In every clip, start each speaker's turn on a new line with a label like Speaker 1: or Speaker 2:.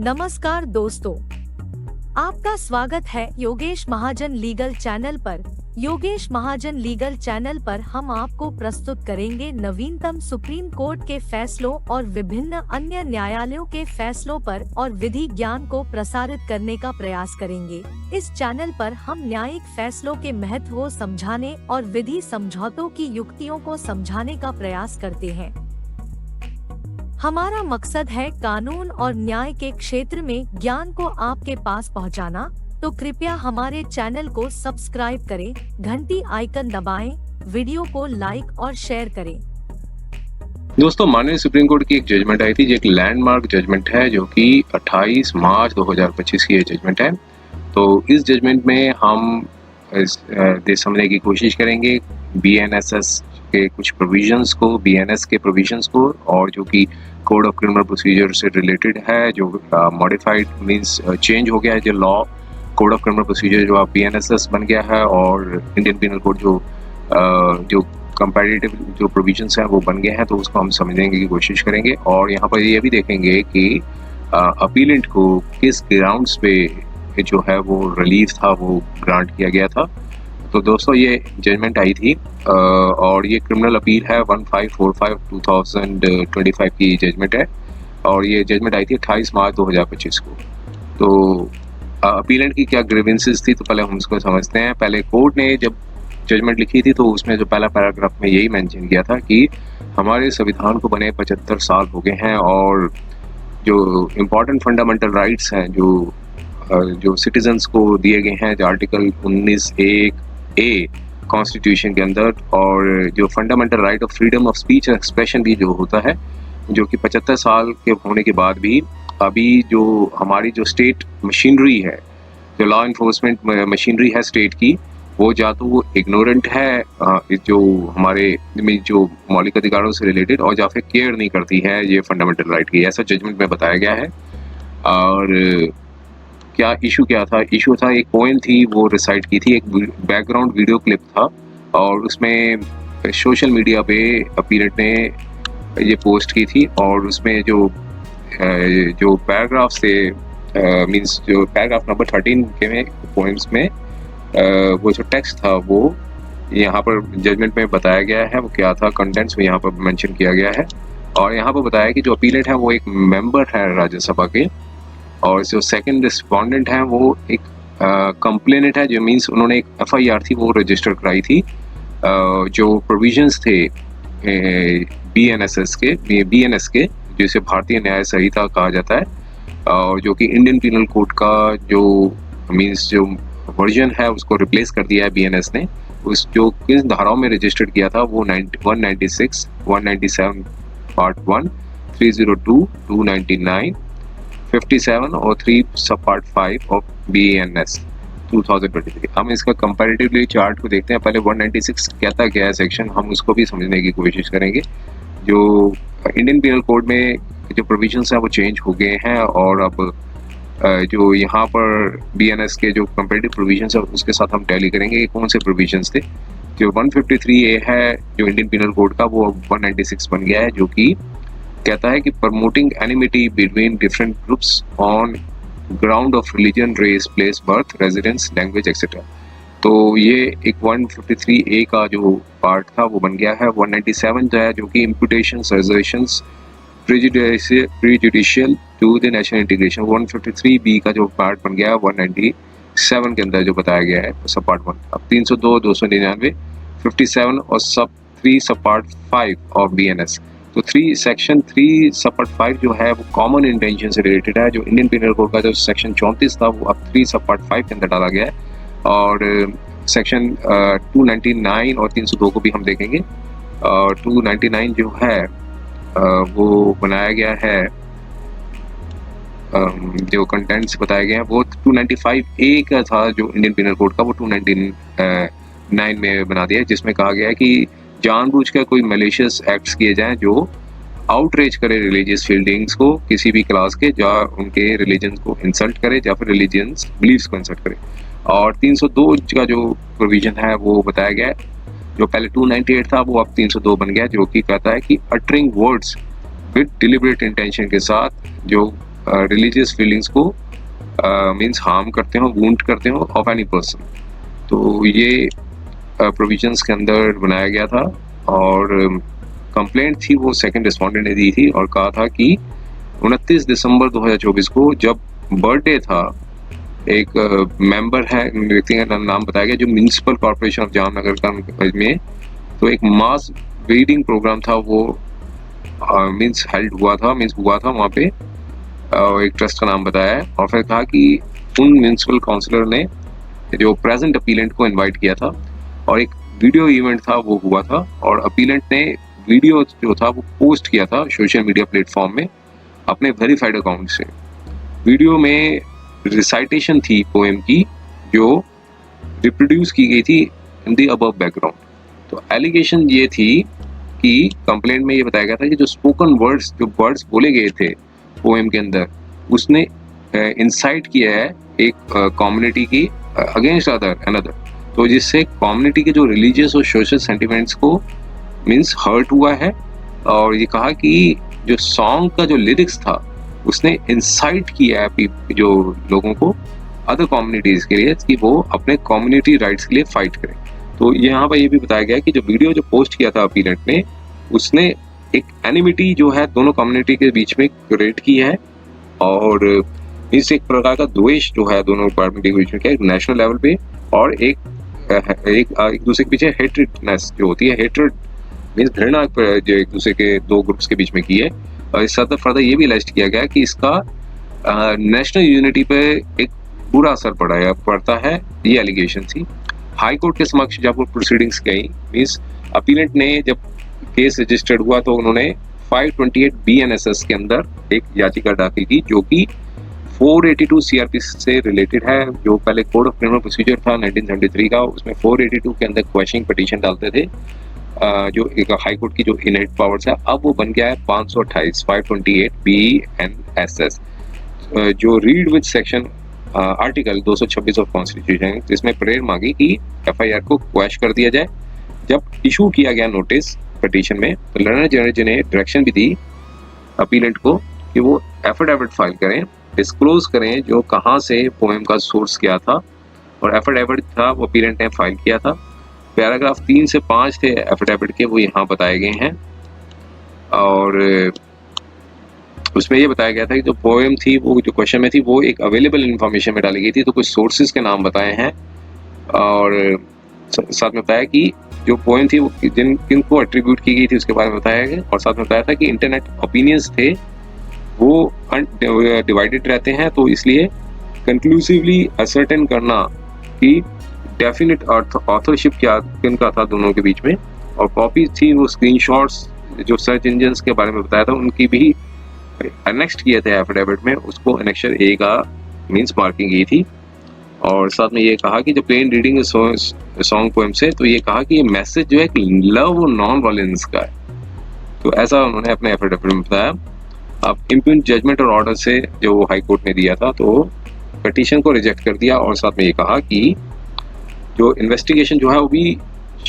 Speaker 1: नमस्कार दोस्तों, आपका स्वागत है योगेश महाजन लीगल चैनल पर। योगेश महाजन लीगल चैनल पर हम आपको प्रस्तुत करेंगे नवीनतम सुप्रीम कोर्ट के फैसलों और विभिन्न अन्य न्यायालयों के फैसलों पर और विधि ज्ञान को प्रसारित करने का प्रयास करेंगे। इस चैनल पर हम न्यायिक फैसलों के महत्व को समझाने और विधि समझौतों की युक्तियों को समझाने का प्रयास करते हैं। हमारा मकसद है कानून और न्याय के क्षेत्र में ज्ञान को आपके पास पहुंचाना, तो कृपया हमारे चैनल को सब्सक्राइब करें, घंटी आइकन दबाएं, वीडियो को लाइक और शेयर करें।
Speaker 2: दोस्तों, माननीय सुप्रीम कोर्ट की एक जजमेंट आई थी जो एक लैंडमार्क जजमेंट है, जो कि 28 मार्च 2025 की ये जजमेंट है। तो इस जजमेंट में हम समझने की कोशिश करेंगे BNSS के कुछ प्रोविजंस को, BNS के प्रोविजंस को, और जो कि कोड ऑफ क्रिमिनल प्रोसीजर से रिलेटेड है, जो मॉडिफाइड मींस चेंज हो गया है जो law code of criminal procedure जो BNSS बन गया है, और इंडियन पीनल कोड जो कंपैरेटिव जो प्रोविजंस हैं वो बन गए हैं। तो उसको हम समझने की कोशिश करेंगे, और यहाँ पर ये भी देखेंगे कि अपीलेंट को किस ग्राउंड्स पे जो है वो रिलीफ था वो ग्रांट किया गया था। तो दोस्तों, ये जजमेंट आई थी और ये क्रिमिनल अपील है 1545/2025 की जजमेंट है, और ये जजमेंट आई थी 28 मार्च 2025 को। तो अपीलेंट की क्या ग्रीवेंसेस थी, तो पहले हम उसको समझते हैं। पहले कोर्ट ने जब जजमेंट लिखी थी तो उसमें जो पहला पैराग्राफ में यही मेंशन किया था कि हमारे संविधान को बने 75 साल हो गए हैं, और जो इम्पोर्टेंट फंडामेंटल राइट्स हैं जो सिटीजन्स को दिए गए हैं, जो आर्टिकल 19(1)(a) कॉन्स्टिट्यूशन के अंदर, और जो fundamental right of freedom of speech और एक्सप्रेशन भी जो होता है, जो कि 75 साल के होने के बाद भी अभी जो हमारी जो स्टेट मशीनरी है, जो लॉ इन्फोर्समेंट मशीनरी है स्टेट की, वो या तो वो इग्नोरेंट है जो हमारे जो मौलिक अधिकारों से रिलेटेड, और या फिर केयर नहीं करती है ये फंडामेंटल राइट की। ऐसा जजमेंट में बताया गया है। और क्या इशू था? इशू था, एक पोएम थी वो रिसाइट की थी, एक बैकग्राउंड वीडियो क्लिप था, और उसमें सोशल मीडिया पे अपीलेंट ने ये पोस्ट की थी, और उसमें जो पैराग्राफ थे मींस जो पैराग्राफ नंबर 13 के में पोएम्स में वो जो टेक्स्ट था वो यहाँ पर जजमेंट में बताया गया है। वो क्या था, कंटेंट्स में यहाँ पर मेंशन किया गया है, और यहाँ पर बताया कि जो अपीलेंट है वो एक मेंबर है राज्यसभा के, और जो सेकंड रिस्पोंडेंट है वो एक कंप्लेनेंट है, जो मींस उन्होंने एक FIR थी वो रजिस्टर कराई थी। जो प्रोविजंस थे BNS के, जिसे भारतीय न्याय संहिता कहा जाता है, और जो कि इंडियन पीनल कोड का जो मींस जो वर्जन है उसको रिप्लेस कर दिया है BNS ने। उस जो किस धाराओं में रजिस्टर्ड किया था वो 196, 197 पार्ट 1, 302, 299, 57 और 3 सब पार्ट 5 ऑफ BNS 2023। हम इसका कंपैरेटिवली चार्ट को देखते हैं। पहले 196 कहता क्या है सेक्शन, हम उसको भी समझने की कोशिश करेंगे। जो इंडियन पीनल कोड में जो प्रोविजंस हैं वो चेंज हो गए हैं, और अब जो यहाँ पर BNS के जो कंपैरेटिव प्रोविजंस है उसके साथ हम टैली करेंगे कि कौन से प्रोविजंस थे। जो 153A है जो इंडियन पीनल कोड का, वो 196 बन गया है, जो कि कहता है कि promoting enmity between different groups on ground of religion, race, place, birth, residence, language etcetera. तो ये एक 153A का जो पार्ट था वो बन गया है। 197 जो है, जो कि imputations, assertions prejudicial to the national integration, 153B का जो पार्ट बन गया है 197 के अंदर जो बताया गया है सब पार्ट 1। अब 302, 299, 57 और सब 3 सब पार्ट 5 ऑफ BNS। तो सेक्शन 3 सब पार्ट 5 जो है वो कॉमन इंटेंशन से रिलेटेड है। जो इंडियन पीनल कोड का जो सेक्शन 34 था वो अब 3 सब पार्ट 5 के अंदर डाला गया है, और सेक्शन 299 और 302 को भी हम देखेंगे। 299 जो है वो बनाया गया है, जो कंटेंट्स बताए गए हैं वो 295A का था जो इंडियन पीनल कोड का, वो 299 में बना दिया है, जिसमें कहा गया है कि जानबूझकर कोई मैलिशियस एक्ट्स किए जाएं जो आउटरीच करे रिलीजियस फीलिंग्स को किसी भी क्लास के, या उनके रिलीजन को इंसल्ट करे या फिर रिलीजियस बिलीफ्स को इंसल्ट करे। और 302 का जो प्रोविजन है वो बताया गया है, जो पहले 298 था वो अब 302 बन गया, जो कि कहता है कि uttering words with deliberate intention के साथ जो रिलीजियस फीलिंग्स को मीन्स हार्म करते हो, वूंड करते हो ऑफ एनी पर्सन। तो ये प्रोविजंस के अंदर बनाया गया था। और कंप्लेंट थी वो सेकंड रिस्पोंडेंट ने दी थी और कहा था कि 29 दिसंबर 2024 को जब बर्थडे था एक मेंबर है, व्यक्ति का नाम बताया गया, जो म्यूनिसिपल कॉर्पोरेशन ऑफ जामनगर का में, तो एक मास रीडिंग प्रोग्राम था वो मीन्स हेल्ड हुआ था वहाँ पे, एक ट्रस्ट का नाम बताया है। और फिर कहा कि उन म्यूनिसिपल काउंसिलर ने जो प्रेजेंट अपीलेंट को इनवाइट किया था और एक वीडियो इवेंट था वो हुआ था, और अपीलेंट ने वीडियो जो था वो पोस्ट किया था सोशल मीडिया प्लेटफॉर्म में अपने वेरीफाइड अकाउंट से। वीडियो में रिसाइटेशन थी पोएम की जो रिप्रोड्यूस की गई थी इन द अबव बैकग्राउंड। तो एलिगेशन ये थी कि कंप्लेंट में ये बताया गया था कि जो स्पोकन वर्ड्स, जो वर्ड्स बोले गए थे पोएम के अंदर, उसने इंसाइट किया है एक कम्युनिटी की अगेंस्ट अनदर, तो जिससे कम्युनिटी के जो रिलीजियस और सोशल सेंटिमेंट्स को मीन्स हर्ट हुआ है। और ये कहा कि जो सॉन्ग का जो लिरिक्स था उसने इंसाइट किया है जो लोगों को अदर कम्युनिटीज के लिए कि वो अपने कम्युनिटी राइट्स के लिए फाइट करें। तो यहाँ पर ये भी बताया गया कि जो वीडियो जो पोस्ट किया था अपीलेंट ने, उसने एक एनिमिटी जो है दोनों कम्युनिटी के बीच में क्रिएट की है, और इस एक प्रकार का द्वेष जो है दोनों डिपार्टमेंट के बीच में क्या नेशनल लेवल पे, और एक दूसरे के पीछे हेट्रेडनेस जो होती है, हेट्रेड मीन्स घृणा जो एक दूसरे के दो ग्रुप्स के बीच में की है। और इस साथ फर्दर ये भी लिस्ट किया गया कि इसका नेशनल यूनिटी पे एक बुरा असर पड़ता है, ये एलिगेशन थी। हाई कोर्ट के समक्ष जब वो प्रोसीडिंग्स गई, मीन्स अपीलेंट ने जब केस रजिस्टर्ड हुआ तो उन्होंने 528 BNSS के अंदर एक याचिका दाखिल की जो कि 482 CRP से रिलेटेड है। जो पहले कोड ऑफ क्रिमिनल प्रोसीजर था 1973 का, उसमें 482 के अंदर क्वेश्चनिंग पिटीशन डालते थे, जो एक हाई कोर्ट की जो इनहेरिट पावर्स है, अब वो बन गया है 528 BNSS, जो read with section article 226 of constitution, जिसमें प्रेयर मांगी कि FIR को क्वैश कर दिया जाए। जब इशू किया गया नोटिस पिटीशन में, तो लर्नर जनरल ने डायरेक्शन भी दी अपीलेंट को कि वो एफिडेविट फाइल करें, डिस्क्लोज करें जो कहाँ से पोएम का सोर्स क्या था, और एफिडेविट था वो अपीलेंट ने फाइल किया था। पैराग्राफ 3 से 5 थे एफिडेविट के, वो यहाँ बताए गए हैं, और उसमें ये बताया गया था कि जो पोएम थी वो जो क्वेश्चन में थी वो एक अवेलेबल इन्फॉर्मेशन में डाली गई थी, तो कुछ सोर्सेज के नाम बताए हैं, और साथ में बताया कि जो पोएम थी वो किनको एट्रीब्यूट की गई थी उसके बारे में बताया गया, और साथ में बताया था कि इंटरनेट ओपिनियंस थे वो डिवाइडेड रहते हैं, तो इसलिए कंक्लूसिवली असर्टेन करना कि डेफिनेट ऑथरशिप क्या किनका था दोनों के बीच में। और कॉपी थी वो स्क्रीनशॉट्स जो सर्च इंजन्स के बारे में बताया था उनकी भी अनेक्स्ट किए थे एफिडेविट में, उसको अनेक्शर A का मीन्स मार्किंग की थी। और साथ में ये कहा कि जो प्लेन रीडिंग सॉन्ग पोएम से, तो ये कहा कि ये मैसेज जो है लव और नॉन वायलेंस का है, तो ऐसा उन्होंने अपने एफिडेविट में बताया। अब इम्प्यून जजमेंट और ऑर्डर से जो हाई कोर्ट ने दिया था तो पिटीशन को रिजेक्ट कर दिया, और साथ में ये कहा कि जो इन्वेस्टिगेशन जो है वो भी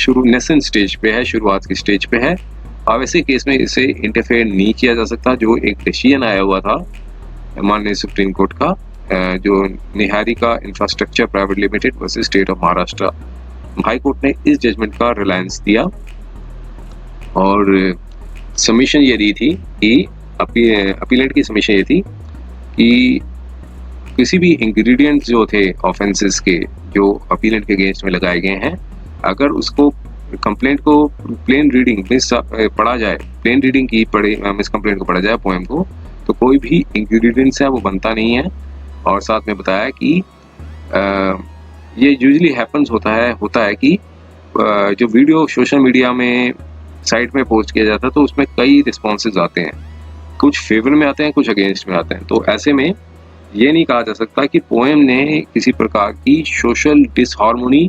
Speaker 2: नेसेंट स्टेज पे है, शुरुआत की स्टेज पे है। अब ऐसे केस में इसे इंटरफेयर नहीं किया जा सकता, जो एक डिसीजन आया हुआ था माननीय सुप्रीम कोर्ट का, जो Niharika infrastructure private limited versus state of Maharashtra. High court ने इस जजमेंट का रिलायंस दिया, और सबमिशन ये दी थी कि अपीलेंट की सबमिशन ये थी कि किसी भी इंग्रेडिएंट्स जो थे ऑफेंसेस के जो अपीलेंट के अगेंस्ट में लगाए गए हैं, अगर उसको कंप्लेंट को प्लेन रीडिंग पढ़ा जाए, प्लेन रीडिंग की मिस कंप्लेंट को पढ़ा जाए पोएम को, तो कोई भी इंग्रेडिएंट्स है वो बनता नहीं है। और साथ में बताया कि ये यूजुअली हैपन्स होता है कि जो वीडियो सोशल मीडिया में साइट में पोस्ट किया जाता है तो उसमें कई रिस्पॉन्सेज आते हैं, कुछ फेवर में आते हैं, कुछ अगेंस्ट में आते हैं। तो ऐसे में ये नहीं कहा जा सकता कि पोएम ने किसी प्रकार की सोशल डिसहार्मोनी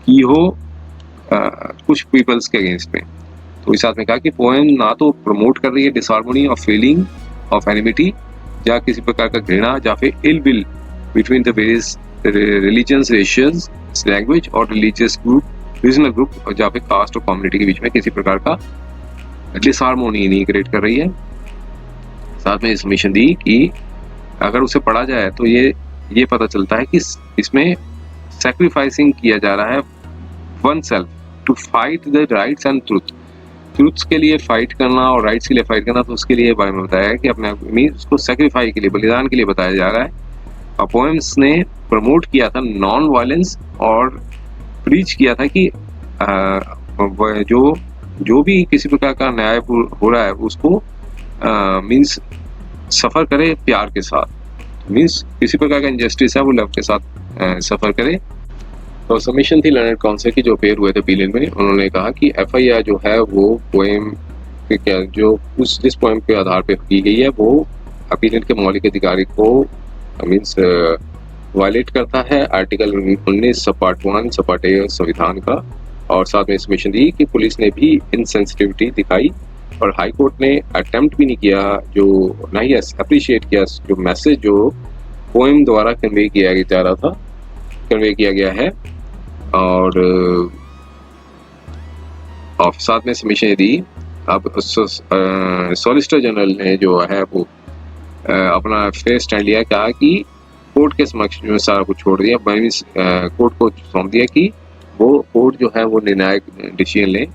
Speaker 2: की हो कुछ पीपल्स के अगेंस्ट में। तो इस साथ में कहा कि पोएम ना तो प्रमोट कर रही है डिसहार्मोनी और फीलिंग ऑफ एनिमिटी या किसी प्रकार का घृणा या फिर ill will between the various religions, races, language और रिलीजियस ग्रुप, रीजनल ग्रुप या फिर कास्ट और कम्युनिटी के बीच में किसी प्रकार का डिसहार्मोनी नहीं क्रिएट कर रही है। साथ में सबमिशन दी कि अगर उसे पढ़ा जाए तो ये पता चलता है कि इसमें सैक्रिफाइसिंग किया जा रहा है oneself to fight the rights and truths के लिए फाइट करना और राइट्स के लिए फाइट करना। तो उसके लिए बारे में बताया है कि अपने मीन उसको सेक्रीफाई के लिए, बलिदान के लिए बताया जा रहा है। और पोएम्स ने प्रमोट किया था नॉन वायलेंस और प्रीच किया था कि जो भी किसी प्रकार का न्याय हो रहा है उसको मीन्स सफ़र करे प्यार के साथ, मीन्स किसी प्रकार का इंजस्टिस है वो लव के साथ सफ़र करे। तो सबमिशन थी लर्नड काउंसिल की जो अपेयर हुए थे अपीलेंट में। उन्होंने कहा कि एफआईआर जो है वो पोएम के क्या जो उस जिस पोएम के आधार पे की गई है वो अपीलेंट के मौलिक अधिकार को मीन्स वायलेट करता है आर्टिकल 19 सब पार्ट 1 सब पार्ट ए संविधान का। और साथ में सबमिशन दी कि पुलिस ने भी इनसेंसिटिविटी दिखाई और हाई कोर्ट ने अटेम्प्ट भी नहीं किया, जो ना ही अप्रिशिएट किया जो मैसेज जो पोएम द्वारा कन्वे किया जा रहा था, कन्वे किया गया है। और साथ में सबमिशन दी। अब सॉलिसिटर जनरल ने जो है वो अपना फेयर स्टैंड लिया, कहा कि कोर्ट के समक्ष जो सारा कुछ छोड़ दिया, कोर्ट को सौंप दिया कि वो कोर्ट जो है वो निर्णायक डिसीजन ले।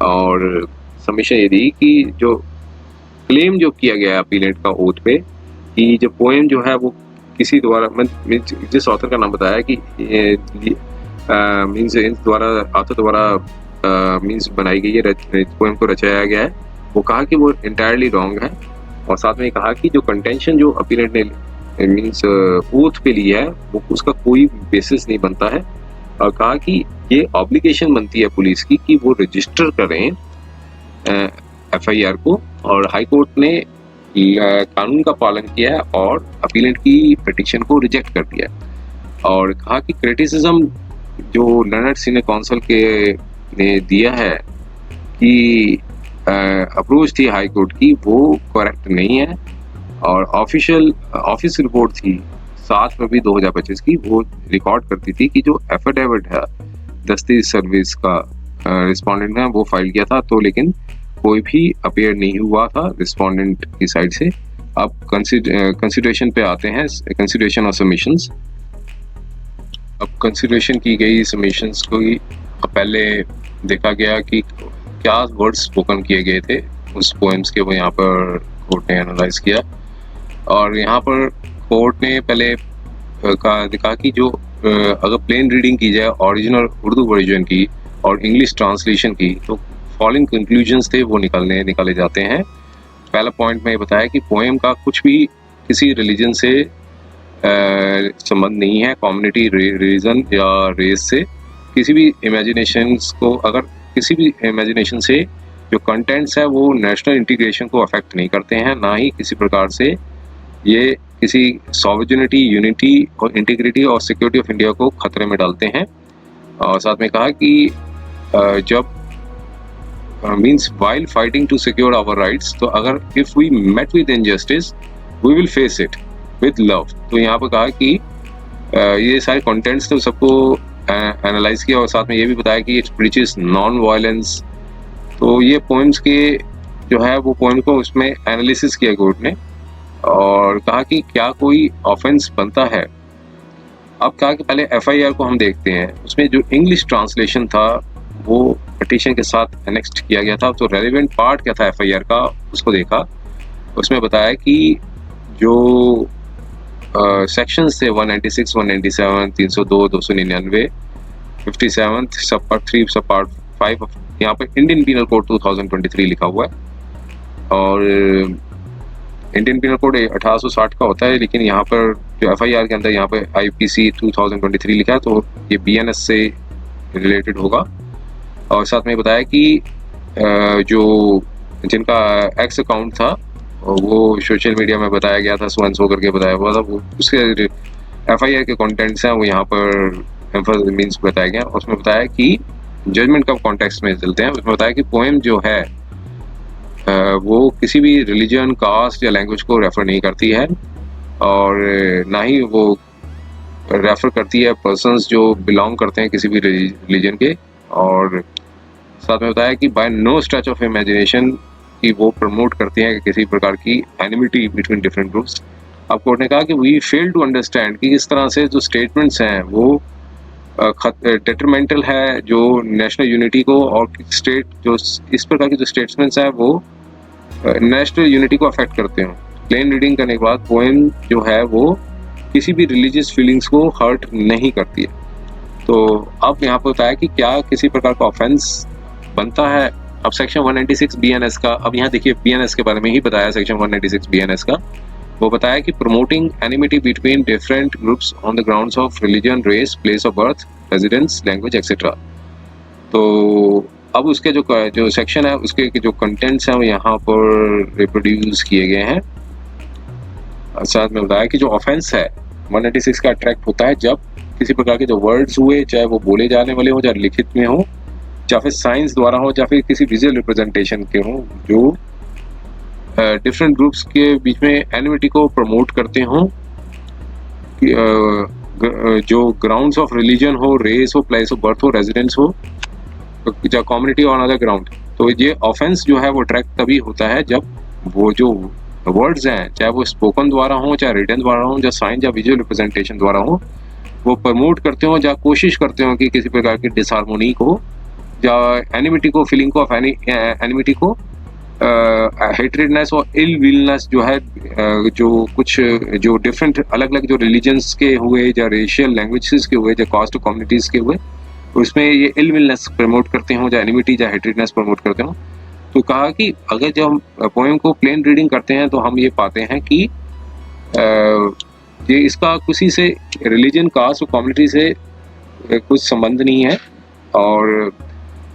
Speaker 2: और सबमिशन ये दी कि जो क्लेम जो किया गया अपीलेंट का ओथ पे कि जो पोएम जो है वो किसी द्वारा जिस ऑथर का नाम बताया कि मीन्स इन द्वारा ऑथर द्वारा मीन्स बनाई गई है, पोएम को रचाया गया है, वो कहा कि वो इंटायरली रॉन्ग है। और साथ में कहा कि जो कंटेंशन जो अपीलेंट ने मीन्स ओथ पे लिया है वो उसका कोई बेसिस नहीं बनता है। और कहा कि ये ऑब्लिगेशन बनती है पुलिस की कि वो रजिस्टर करें एफआईआर को। और हाई कोर्ट ने कानून का पालन किया है और अपीलेंट की पिटीशन को रिजेक्ट कर दिया। और कहा कि क्रिटिसिज्म जो लर्नड सीनियर काउंसिल के ने दिया है कि अप्रोच थी हाई कोर्ट की वो करेक्ट नहीं है। और ऑफिस रिपोर्ट थी 7 फरवरी 2025 की, वो रिकॉर्ड करती थी कि जो एफिडेविट है दस्ती सर्विस का रिस्पोंडेंट ने वो फाइल किया था, तो लेकिन कोई भी अपेयर नहीं हुआ था रिस्पोंडेंट की साइड से। अब कंसिडरेशन पे आते हैं, कंसिडरेशन ऑफ सबमिशंस। अब कंसिडरेशन की गई सबमिशंस को पहले देखा गया कि क्या वर्ड्स स्पोकन किए गए थे उस पोएम्स के, वो यहाँ पर कोर्ट ने एनालाइज किया। और यहाँ पर कोर्ट ने पहले दिखा कि जो अगर प्लेन रीडिंग की जाए ओरिजिनल उर्दू वर्जन की और इंग्लिश ट्रांसलेशन की, तो फॉलोइंग कंक्लूजन्स थे वो निकाले जाते हैं। पहला पॉइंट में बताया कि पोएम का कुछ भी किसी रिलीजन से संबंध नहीं है, कम्युनिटी, रीजन या रेस से। किसी भी इमेजिनेशंस को, अगर किसी भी इमेजिनेशन से जो कंटेंट्स है वो नेशनल इंटीग्रेशन को अफेक्ट नहीं करते हैं, ना ही किसी प्रकार से ये किसी सॉवरेनिटी, यूनिटी और इंटीग्रिटी और सिक्योरिटी ऑफ इंडिया को खतरे में डालते हैं। और साथ में कहा कि जब means while fighting to secure our rights, तो अगर if we met with injustice we will face it with love. तो यहाँ पर कहा कि ये सारे कंटेंट्स तो सबको एनालाइज किया और साथ में ये भी बताया कि इट प्रीचेस नॉन वायलेंस। तो ये पोएम्स के जो है वो पोएम को उसमें एनालिसिस किया कोर्ट ने और कहा कि क्या कोई ऑफेंस बनता है। अब कहा कि पहले एफआईआर को हम देखते हैं, उसमें जो इंग्लिश ट्रांसलेशन था वो पिटीशन के साथ एनेक्स्ड किया गया था। तो रेलेवेंट पार्ट क्या था एफआईआर का उसको देखा, उसमें बताया कि जो सेक्शंस थे 196, 197, 302, 299, 57 सब पार्ट 3 सब पार्ट 5, यहाँ पर इंडियन पीनल कोड 2023 लिखा हुआ है। और इंडियन पीनल कोड 1860 का होता है, लेकिन यहाँ पर जो एफआईआर के अंदर यहाँ पर आईपीसी 2023 लिखा है, तो ये बीएनएस से रिलेटेड होगा। और साथ में बताया कि जो जिनका एक्स अकाउंट था वो सोशल मीडिया में बताया गया था, सो करके बताया हुआ था, वो उसके एफआईआर के कंटेंट्स हैं वो यहाँ पर मीन्स बताया गया। उसमें बताया कि जजमेंट का कॉन्टेक्स्ट में चलते हैं, उसमें बताया कि पोएम जो है वो किसी भी रिलीजन, कास्ट या लैंग्वेज को रेफर नहीं करती है और ना ही वो रेफर करती है पर्सन्स जो बिलोंग करते हैं किसी भी रिलीजन के। और साथ में बताया कि by no stretch of imagination कि वो प्रमोट करती हैं किसी प्रकार की एनिमिटी बिटवीन डिफरेंट ग्रुप्स। अब कोर्ट ने कहा कि वी फेल टू अंडरस्टैंड कि किस तरह से जो स्टेटमेंट्स हैं वो डेट्रीमेंटल है जो नेशनल यूनिटी को, और स्टेट जो इस प्रकार के जो स्टेटमेंट्स हैं वो नेशनल यूनिटी को अफेक्ट करते हैं। प्लेन रीडिंग करने के बाद पोएम जो है वो किसी भी रिलीजियस फीलिंग्स को हर्ट नहीं करती है। तो अब यहाँ पर बताया कि क्या किसी प्रकार का ऑफेंस बनता है। अब सेक्शन 196 BNS का, अब यहाँ देखिए BNS के बारे में ही बताया सेक्शन 196 BNS का। वो बताया कि promoting enmity between different groups on the grounds of religion, race, place of birth, residence, language etcetera. तो अब उसके जो सेक्शन है उसके जो कंटेंट्स हैं वो यहाँ पर रिप्रोड्यूस किए गए हैं। साथ में बताया कि जो ऑफेंस है 196 का अट्रैक्ट होता है जब किसी प्रकार के जो वर्ड्स हुए, चाहे वो बोले जाने वाले हो, चाहे लिखित में हो, या फिर साइंस द्वारा हो, या फिर किसी विजुअल रिप्रेजेंटेशन के हो, जो डिफरेंट ग्रुप्स के बीच में एनिमिटी को प्रमोट करते हो, जो ग्राउंड्स ऑफ रिलीजन हो, रेस हो, प्लेस ऑफ बर्थ हो, रेजिडेंस हो, या कम्युनिटी ऑन अदर ग्राउंड। तो ये ऑफेंस जो है वो अट्रैक्ट तभी होता है जब वो जो वर्ड्स हैं, चाहे वो स्पोकन द्वारा हो, चाहे रिटन द्वारा हो, या साइंस या विजुअल रिप्रेजेंटेशन द्वारा हो, वो प्रमोट करते हो या कोशिश करते हो कि किसी प्रकार की डिसहार्मोनी को या एनिमिटी को, फीलिंग को ऑफ एनिमिटी को, हेट्रेडनेस और इल विलनेस जो है, जो कुछ जो डिफरेंट अलग अलग जो रिलीजन्स के हुए, या रेशियल लैंग्वेजेस के हुए, या कास्ट कम्युनिटीज के हुए, उसमें ये इल विलनेस प्रमोट करते हो, या एनिमिटी या हेट्रेडनेस प्रमोट करते हो। तो कहा कि अगर जब हम पोएम को प्लेन रीडिंग करते हैं तो हम ये पाते हैं कि ये इसका किसी से रिलीजन, कास्ट और कम्युनिटी से कुछ संबंध नहीं है, और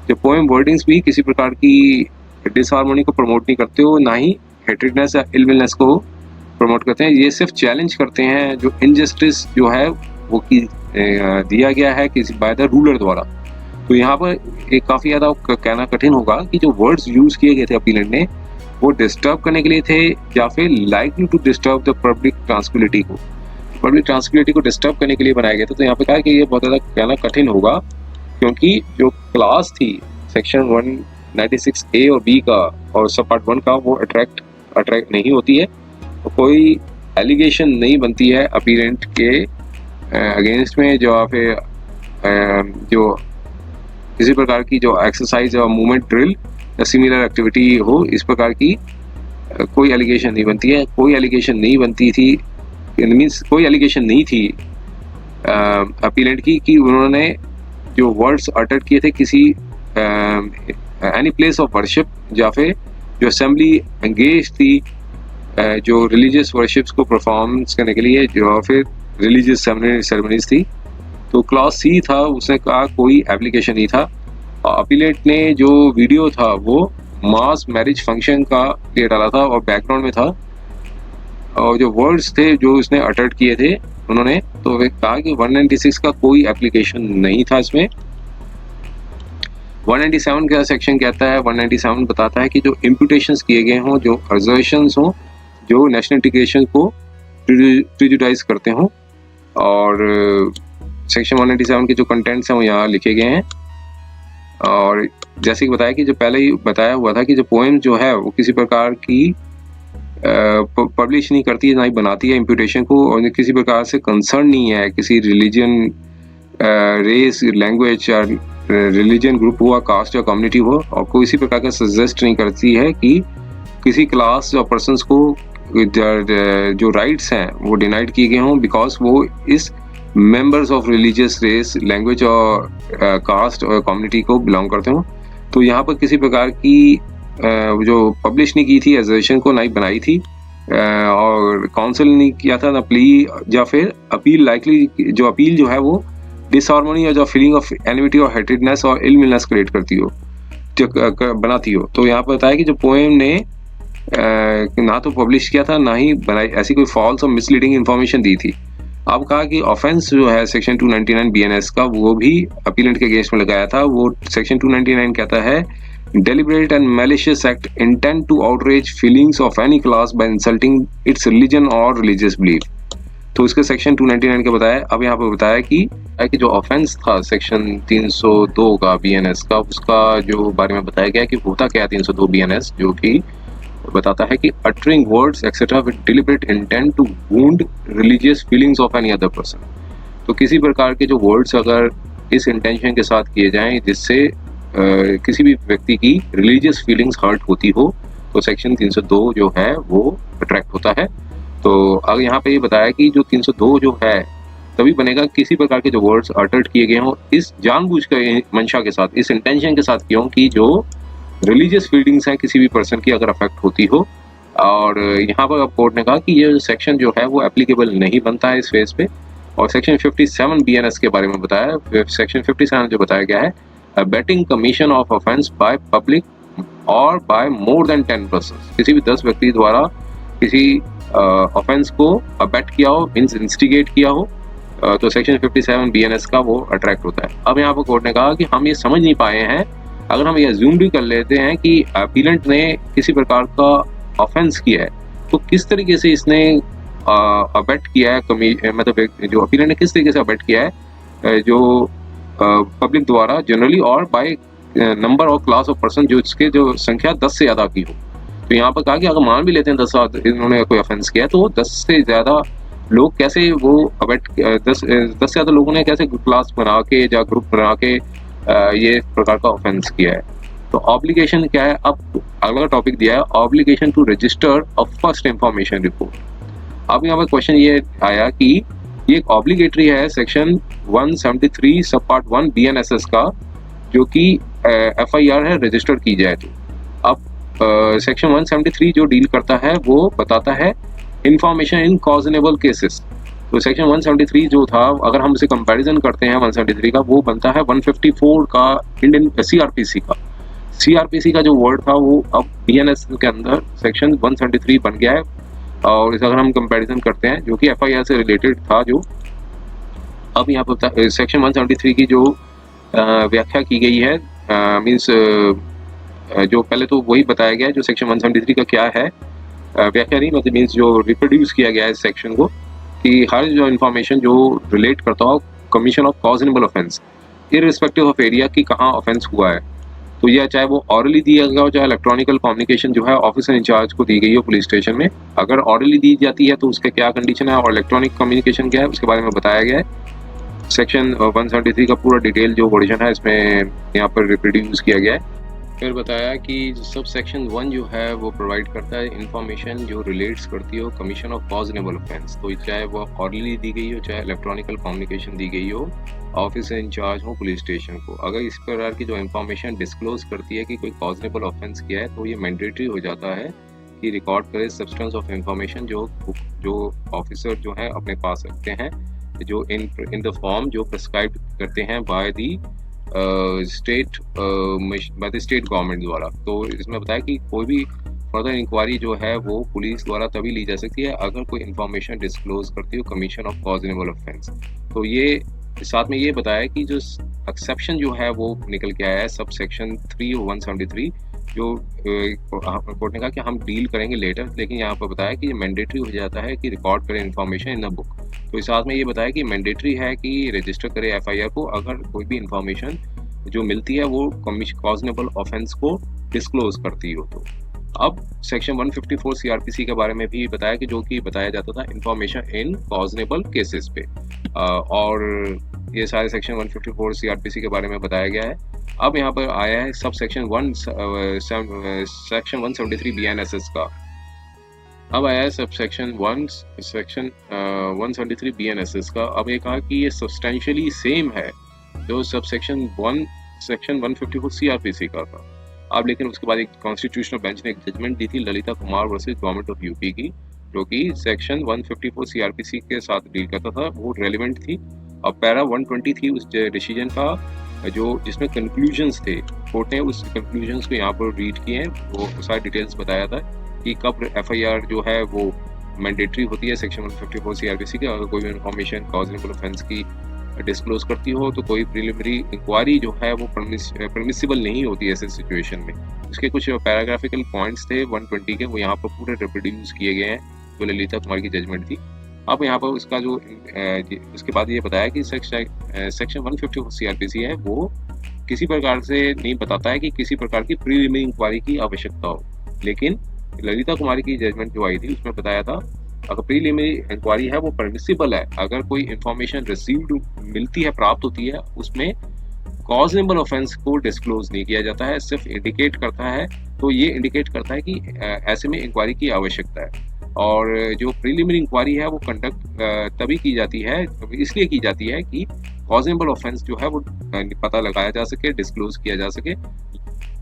Speaker 2: जो पोएम वर्डिंग्स भी किसी प्रकार की डिसहार्मोनी को प्रमोट नहीं करते हो, ना ही हेट्रेडनेस या इलविलनेस को प्रमोट करते हैं। ये सिर्फ चैलेंज करते हैं जो इनजस्टिस जो है वो दिया गया है किसी बाय द रूलर द्वारा। तो यहाँ पर एक काफ़ी ज़्यादा कहना कठिन होगा कि जो वर्ड्स यूज़ किए गए थे अपीलेंट ने वो डिस्टर्ब करने के लिए थे, या फिर likely to disturb the public tranquility को, पब्लिक ट्रांसक्विलिटी को डिस्टर्ब करने के लिए बनाया गया था। तो यहाँ पे कहा कि ये बहुत ज़्यादा कहना कठिन होगा, क्योंकि जो क्लास थी सेक्शन 196A और B का और सब पार्ट 1 का, वो अट्रैक्ट नहीं होती है, तो कोई एलिगेशन नहीं बनती है अपीलेंट के अगेंस्ट में, जो फिर जो किसी प्रकार की जो एक्सरसाइज और मूवमेंट ड्रिल या सिमिलर एक्टिविटी हो, इस प्रकार की कोई एलिगेशन नहीं बनती है। कोई एलिगेशन नहीं बनती थी, मीन्स कोई एलिगेशन नहीं थी अपीलेंट की कि उन्होंने जो वर्ड्स अटर्ड किए थे किसी एनी प्लेस ऑफ वर्शिप, या फिर जो असेंबली एंगेज थी जो रिलीजियस वर्शिप्स को परफॉर्मेंस करने के लिए, जो फिर रिलीजियस सेरेमनीज थी। तो क्लास C था, उसने कहा कोई एप्लीकेशन नहीं था। अपीलेंट ने जो वीडियो था वो मास मैरिज फंक्शन का लिए डाला था और बैकग्राउंड में था, और जो वर्ड्स थे जो उसने अटर्ड किए थे उन्होंने, तो वे कहा कि 196 का कोई एप्लीकेशन नहीं था इसमें। 197 का सेक्शन कहता है, 197 बताता है कि जो इम्प्यूटेशंस किए गए हों, जो असर्शंस हों जो नेशनल इंटीग्रेशन को प्रिजुडाइज करते हों, और सेक्शन 197 के जो कंटेंट्स हैं वो यहाँ लिखे गए हैं। और जैसे कि बताया कि जो पहले ही बताया हुआ था कि जो पोएम जो है वो किसी प्रकार की पब्लिश नहीं करती है, ना ही बनाती है इम्प्यूटेशन को, और किसी प्रकार से कंसर्न नहीं है किसी रिलीजन, रेस, लैंग्वेज या रिलीजन ग्रुप हुआ, कास्ट या कम्युनिटी हो, और कोई इसी प्रकार का सजेस्ट नहीं करती है कि किसी क्लास या पर्सन्स को जो राइट्स हैं वो डिनाइड किए गए हों बिकॉज वो इस members of religious, race, language और कास्ट और कम्युनिटी को बिलोंग करते हो। तो यहाँ पर किसी प्रकार की जो पब्लिश नहीं की थी एजर्शन को, ना ही बनाई थी, और काउंसिल नहीं किया था, ना प्ली या फिर अपील। लाइकली जो अपील जो है वो डिसहार्मनी और जो फीलिंग ऑफ एनिमिटी और हेट्रेडनेस और इलमिलनेस क्रिएट करती हो, जो बनाती हो। तो यहाँ पर बताया कि जो पोएम ने ना तो पब्लिश किया था, ना ही बनाई, ऐसी कोई फॉल्स और मिसलीडिंग इन्फॉर्मेशन दी थी। अब कहा कि ऑफेंस जो है सेक्शन 299 BNS का, वो भी अपीलेंट के अगेंस्ट में लगाया था। वो सेक्शन 299 कहता है deliberate and malicious act intent to outrage feelings of any class by insulting its religion or religious belief। तो इसके सेक्शन 299 का बताया। अब यहाँ पर बताया कि जो ऑफेंस था सेक्शन 302 का BNS का, उसका जो बारे में बताया गया कि होता क्या 302 BNS, जो कि बताता है कि uttering words etcetera with deliberate intent to wound religious feelings of any other person. तो किसी प्रकार के जो वर्ड्स अगर इस इंटेंशन के साथ किए जाएं जिससे किसी भी व्यक्ति की रिलीजियस फीलिंग्स हर्ट होती हो, तो सेक्शन 302 जो है वो अट्रैक्ट होता है। तो अब यहाँ पे ये बताया कि जो 302 जो है तभी बनेगा किसी प्रकार के जो वर्ड्स अटर्ड किए गए हों इस जानबूझ के मंशा के साथ, इस इंटेंशन के साथ किए हों कि जो रिलीजियस फीलिंग्स हैं किसी भी पर्सन की अगर अफेक्ट होती हो। और यहाँ पर अब कोर्ट ने कहा कि ये सेक्शन जो है वो एप्लीकेबल नहीं बनता है इस फेज पे। और सेक्शन 57 BNS के बारे में बताया। सेक्शन 57 जो बताया गया है, abetting commission of offence by public और बाय मोर देन 10 पर्सन, किसी भी 10 व्यक्ति द्वारा किसी ऑफेंस को अबेट किया हो, मीन्स इंस्टिगेट किया हो, तो सेक्शन 57 BNS का वो अट्रैक्ट होता है। अब यहाँ पर कोर्ट ने कहा कि हम ये समझ नहीं पाए हैं, अगर हम ये अज्यूम भी कर लेते हैं कि अपीलेंट ने किसी प्रकार का ऑफेंस किया है, तो किस तरीके से इसने अबेट किया है, मतलब जो अपीलेंट ने किस तरीके से अबेट किया है जो पब्लिक द्वारा जनरली और बाय नंबर और क्लास ऑफ पर्सन जो इसके जो संख्या 10 से ज़्यादा की हो। तो यहाँ पर कहा कि अगर मान भी लेते हैं 10 इन्होंने कोई ऑफेंस किया है, तो 10 से ज़्यादा लोग कैसे वो अबेट 10 से ज़्यादा लोगों ने कैसे क्लास बना के या ग्रुप बना के ये प्रकार का ऑफेंस किया है। तो ऑब्लिगेशन क्या है, अब अगला टॉपिक दिया है obligation to register a first information report. अब यहाँ पर क्वेश्चन ये आया कि ये एक ऑब्लिगेटरी है सेक्शन 173 सब पार्ट 1 BNSS का, जो कि FIR है रजिस्टर की जाए। तो अब सेक्शन 173 जो डील करता है वो बताता है इंफॉर्मेशन इन कॉजनेबल केसेस। तो सेक्शन 173 जो था, अगर हम इसे कंपैरिजन करते हैं 173 का, वो बनता है 154 का इंडियन CRPC का जो वर्ड था वो अब BNS के अंदर सेक्शन 173 बन गया है। और इसे अगर हम कंपैरिजन करते हैं जो कि FIR से रिलेटेड था, जो अब यहाँ पर सेक्शन 173 की जो व्याख्या की गई है, मीन्स जो पहले तो वही बताया गया है जो सेक्शन 173 का क्या है, व्याख्या नहीं मतलब मीन्स जो रिप्रोड्यूस किया गया है इस सेक्शन को, कि हर जो इन्फॉर्मेशन जो रिलेट करता हो commission of cognizable offence irrespective of area की कहाँ ऑफेंस हुआ है, तो यह चाहे वो ऑरली दिया गया हो चाहे इलेक्ट्रॉनिकल कम्युनिकेशन जो है ऑफिसर इंचार्ज को दी गई हो पुलिस स्टेशन में, अगर ऑरली दी जाती है तो उसका क्या कंडीशन है और इलेक्ट्रॉनिक कम्युनिकेशन क्या है उसके बारे में बताया गया है। सेक्शन 173 का पूरा डिटेल जो वर्जन है इसमें यहाँ पर रिप्रोड्यूस किया गया है। फिर बताया कि सब सेक्शन 1 जो है वो प्रोवाइड करता है इंफॉर्मेशन जो रिलेट्स करती हो कमीशन ऑफ कॉजनेबल ऑफेंस, तो चाहे वो ऑरली दी गई हो चाहे इलेक्ट्रॉनिकल कम्युनिकेशन दी गई हो ऑफिसर इंचार्ज हो पुलिस स्टेशन को, अगर इस प्रकार की जो इंफॉर्मेशन डिस्क्लोज करती है कि कोई कॉजनेबल ऑफेंस किया है, तो ये मैंडेटरी हो जाता है कि रिकॉर्ड करे सब्सटेंस ऑफ इंफॉर्मेशन जो ऑफिसर जो है अपने पास रखते हैं, जो इन द फॉर्म जो प्रिस्क्राइब करते हैं बाय द स्टेट गवर्नमेंट द्वारा। तो इसमें बताया कि कोई भी फर्दर इंक्वायरी जो है वो पुलिस द्वारा तभी ली जा सकती है अगर कोई इंफॉर्मेशन डिस्क्लोज करती हो कमीशन ऑफ कॉजनेबल ऑफेंस। तो ये साथ में ये बताया कि जो एक्सेप्शन जो है वो निकल के आया है सब सेक्शन 3 और 173 जो कोर्ट ने कहा कि हम डील करेंगे लेटर, लेकिन यहाँ पर बताया कि ये मैंडेटरी हो जाता है कि रिकॉर्ड करें इन्फॉर्मेशन इन अ बुक। तो इस साथ में ये बताया कि मैंडेटरी है कि रजिस्टर करे FIR को अगर कोई भी इंफॉर्मेशन जो मिलती है वो कॉजनेबल ऑफेंस को डिस्क्लोज करती हो। तो अब सेक्शन 154 CRPC के बारे में भी बताया कि जो कि बताया जाता था इंफॉर्मेशन इन कॉजनेबल केसेस पे, और ये सारे सेक्शन 154 CRPC के बारे में बताया गया है। अब यहाँ पर आया है सब सेक्शन 173 BNSS का। अब आया है सब सेक्शन 173 BNSS का। अब ये कहा कि ये सब्सटेंशियली सेम है जो सब सेक्शन 154 CRPC का था। अब लेकिन उसके बाद एक कॉन्स्टिट्यूशनल बेंच ने एक जजमेंट दी थी Lalita Kumar versus government of UP की, जो कि सेक्शन 154 CRPC के साथ डील करता था, वो रेलिवेंट थी। और पैरा 120 थी उस डिसीजन का जो जिसमें कंक्लूजन्स थे, कोर्ट ने उस कंक्लूजन्स को यहाँ पर रीड किए हैं, वो सारे डिटेल्स बताया था कि कब FIR जो है वो मैंडेटरी होती है सेक्शन 154 CRPC के, अगर कोई भी इन्फॉर्मेशन कॉजनेबल ऑफेंस की डिस्क्लोज करती हो तो कोई प्रिलिमिनरी इंक्वायरी जो है वो परमिसिबल नहीं होती ऐसे सिचुएशन में। उसके कुछ पैराग्राफिकल पॉइंट्स थे 120 के, वो यहाँ पर पूरे रिप्रोड्यूस किए गए हैं जो ललिता कुमार की जजमेंट थी। अब यहाँ पर उसका जो उसके बाद ये बताया कि सेक्शन 154 CRPC है वो किसी प्रकार से नहीं बताता है कि किसी प्रकार की प्रीलिमिनरी इंक्वायरी की आवश्यकता हो, लेकिन ललिता कुमारी की जजमेंट जो आई थी उसमें बताया था अगर प्रीलिमिनरी इंक्वायरी है वो परमिसिबल है अगर कोई इंफॉर्मेशन रिसीव्ड मिलती है, प्राप्त होती है, उसमें कॉजनेबल ऑफेंस को डिस्क्लोज नहीं किया जाता है, सिर्फ इंडिकेट करता है। तो ये इंडिकेट करता है कि ऐसे में इंक्वायरी की आवश्यकता है। और जो प्रीलिमिनरी इंक्वायरी है वो कंडक्ट तभी की जाती है, इसलिए की जाती है कि कॉजनेबल ऑफेंस जो है वो पता लगाया जा सके, डिस्क्लोज किया जा सके।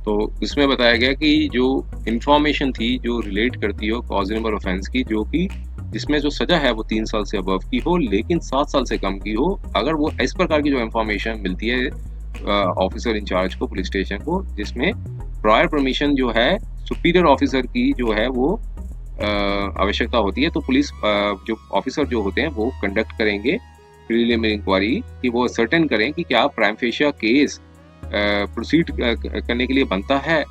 Speaker 2: तो इसमें बताया गया कि जो इंफॉर्मेशन थी जो रिलेट करती हो कॉजनेबल ऑफेंस की, जो कि जिसमें जो सजा है वो 3 साल से अबव की हो लेकिन 7 साल से कम की हो, अगर वो इस प्रकार की जो इंफॉर्मेशन मिलती है ऑफिसर इंचार्ज को, पुलिस स्टेशन को, जिसमें प्रायर परमिशन जो है सुपीरियर ऑफिसर की जो है वो आवश्यकता होती है, तो पुलिस जो ऑफिसर जो होते हैं वो कंडक्ट करेंगे प्रीलिमिनरी इंक्वायरी कि वो सर्टेन करें कि क्या प्राइम फेशिया केस प्रोसीड करने के लिए बनता है।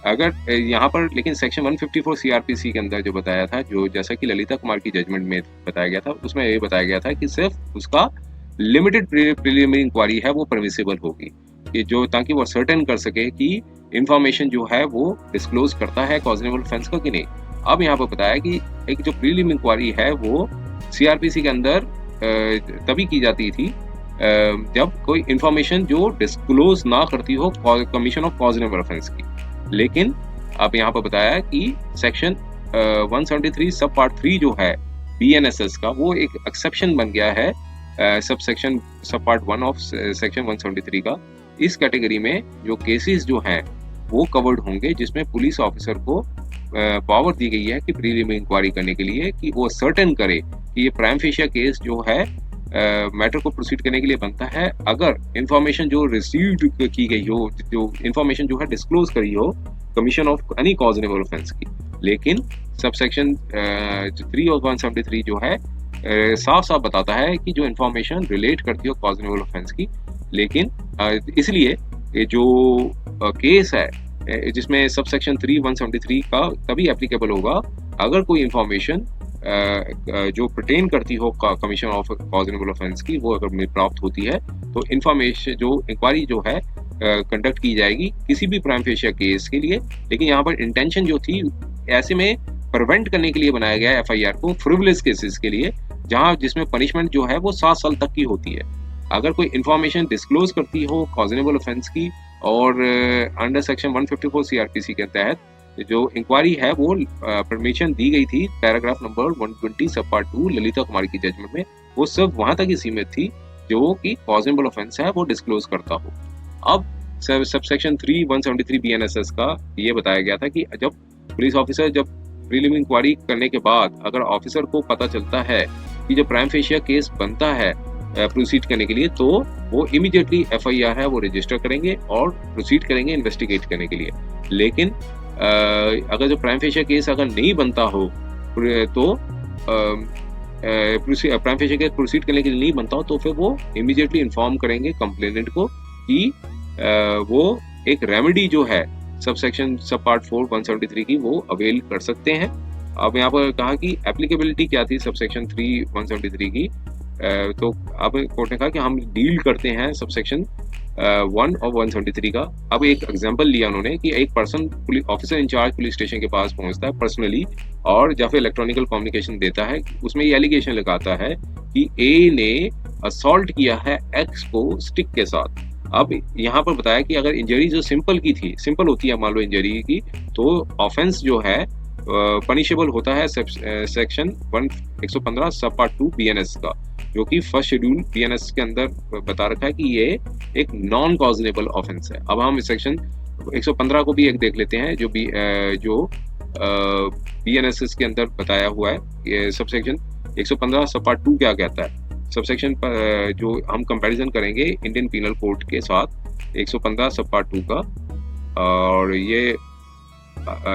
Speaker 2: अगर यहाँ पर लेकिन सेक्शन 154 सीआरपीसी के अंदर जो बताया था, जो जैसा कि ललिता कुमार की जजमेंट में बताया गया था, उसमें ये बताया गया था कि सिर्फ उसका लिमिटेड प्रीलिमिनरी इंक्वायरी है वो परमिसिबल होगी, कि जो ताकि वो सर्टेन कर सके कि इंफॉर्मेशन जो है वो डिस्क्लोज करता है कॉजनेबल ऑफेंस को कि नहीं। अब यहाँ पर बताया कि एक जो प्रीलिमिनरी इंक्वायरी है वो सीआरपीसी के अंदर तभी की जाती थी जब कोई इंफॉर्मेशन जो डिस्क्लोज ना करती हो कमीशन ऑफ कॉजनेबल ऑफेंस की। लेकिन अब यहाँ पर बताया कि सेक्शन 173 सब पार्ट 3 जो है बीएनएसएस का, वो एक एक्सेप्शन बन गया है सब सेक्शन सब पार्ट 1 ऑफ सेक्शन 173 का। इस कैटेगरी में जो केसेस जो हैं वो कवर्ड होंगे जिसमें पुलिस ऑफिसर को पावर दी गई है कि प्रीलिमिनरी इंक्वायरी करने के लिए कि वो सर्टेन करे कि ये प्राइम फेशिया केस जो है मैटर को प्रोसीड करने के लिए बनता है अगर इंफॉर्मेशन जो रिसीव्ड की गई हो, जो इंफॉर्मेशन जो है डिस्क्लोज करी हो कमीशन ऑफ एनी कॉजनेबल ऑफेंस की। लेकिन सब सेक्शन 3 ऑफ 173 जो है साफ साफ बताता है कि जो इंफॉर्मेशन रिलेट करती हो कॉजनेबल ऑफेंस की। लेकिन इसलिए ये जो केस है जिसमें सब सेक्शन 3 173 का तभी एप्लीकेबल होगा अगर कोई इंफॉर्मेशन जो पर्टेन करती हो कमीशन ऑफ कॉजनेबल ऑफेंस की, वो अगर प्राप्त होती है तो इंफॉर्मेशन जो इंक्वायरी जो है कंडक्ट की जाएगी किसी भी प्राइम फेशिया केस के लिए। लेकिन यहाँ पर इंटेंशन जो थी ऐसे में प्रिवेंट करने के लिए बनाया गया एफआईआर को फ्रिवलेस केसेस के लिए, जहां जिसमें पनिशमेंट जो है वो 7 साल तक की होती है। अगर कोई इंफॉर्मेशन डिस्क्लोज करती हो कॉजनेबल ऑफेंस की और अंडर सेक्शन 154 सीआरपीसी के तहत जो इंक्वायरी है वो परमिशन दी गई थी पैराग्राफ नंबर 120 सब पार्ट 2 ललिता कुमारी की जजमेंट में, वो सब वहां तक ही सीमित थी जो कि कॉजनेबल ऑफेंस है वो डिस्क्लोज करता हो। अब सब सेक्शन 3 173 बीएनएसएस का ये बताया गया था कि जब पुलिस ऑफिसर जब प्रीलिमिनरी इंक्वायरी करने के बाद अगर ऑफिसर को पता चलता है कि जो प्राइम फेशिया केस बनता है प्रोसीड करने के लिए, तो वो इमीडिएटली एफआईआर है वो रजिस्टर करेंगे और प्रोसीड करेंगे इन्वेस्टिगेट करने के लिए। लेकिन अगर जो प्राइम फेशिया केस अगर नहीं बनता हो तो प्राइम फेशिया केस प्रोसीड करने के लिए नहीं बनता हो तो फिर वो इमीडिएटली इन्फॉर्म करेंगे कंप्लेनेंट को कि वो एक रेमेडी जो है सब सेक्शन सब पार्ट 4 173 की वो अवेल कर सकते हैं। अब यहाँ पर कहा कि एप्लीकेबिलिटी क्या थी सब सेक्शन 3 173 की, तो अब कोर्ट ने कहा कि हम डील करते हैं सब सेक्शन 1 और 173 का। अब एक एग्जांपल लिया उन्होंने कि एक person officer in charge police station के पास पहुंचता है पर्सनली और जब फिर इलेक्ट्रॉनिकल कम्युनिकेशन देता है, उसमें ये एलिगेशन लगाता है कि ए ने असॉल्ट किया है एक्स को स्टिक के साथ। अब यहाँ पर बताया कि अगर इंजरी जो सिंपल की थी, सिंपल होती है मान लो इंजरी की, तो ऑफेंस जो है पनिशेबल होता है सेक्शन 115 सब पार्ट 2 बीएनएस का, जो कि फर्स्ट शेड्यूल बीएनएस के अंदर बता रखा है कि ये एक नॉन कॉजनेबल ऑफेंस है। अब हम सेक्शन 115 को भी एक देख लेते हैं जो बीएनएस के अंदर बताया हुआ है। ये सब सेक्शन 115 सब पार्ट 2 क्या कहता है, सब सेक्शन जो हम कंपैरिजन करेंगे इंडियन पीनल कोड के साथ 115 सब पार्ट 2 का, और ये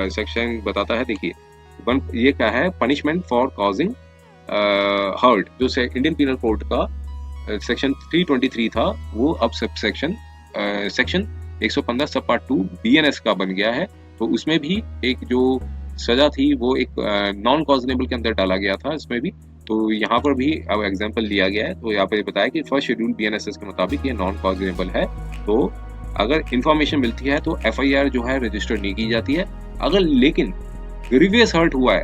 Speaker 2: सेक्शन बताता है, देखिए ये क्या है, पनिशमेंट फॉर कॉजिंग हर्ट। जो इंडियन पीनल कोड का सेक्शन 323 था वो अब सब सेक्शन 115 सब पार्ट 2 बीएनएस का बन गया है। तो उसमें भी एक जो सजा थी वो एक नॉन कॉजनेबल के अंदर डाला गया था इसमें भी। तो यहाँ पर भी अब एग्जांपल लिया गया है, तो यहाँ पर बताया कि फर्स्ट शेड्यूल बीएनएसएस के मुताबिक ये नॉन कॉजनेबल है। तो अगर इंफॉर्मेशन मिलती है तो एफआईआर जो है रजिस्टर नहीं की जाती है। अगर लेकिन ग्रीवियस हर्ट हुआ है,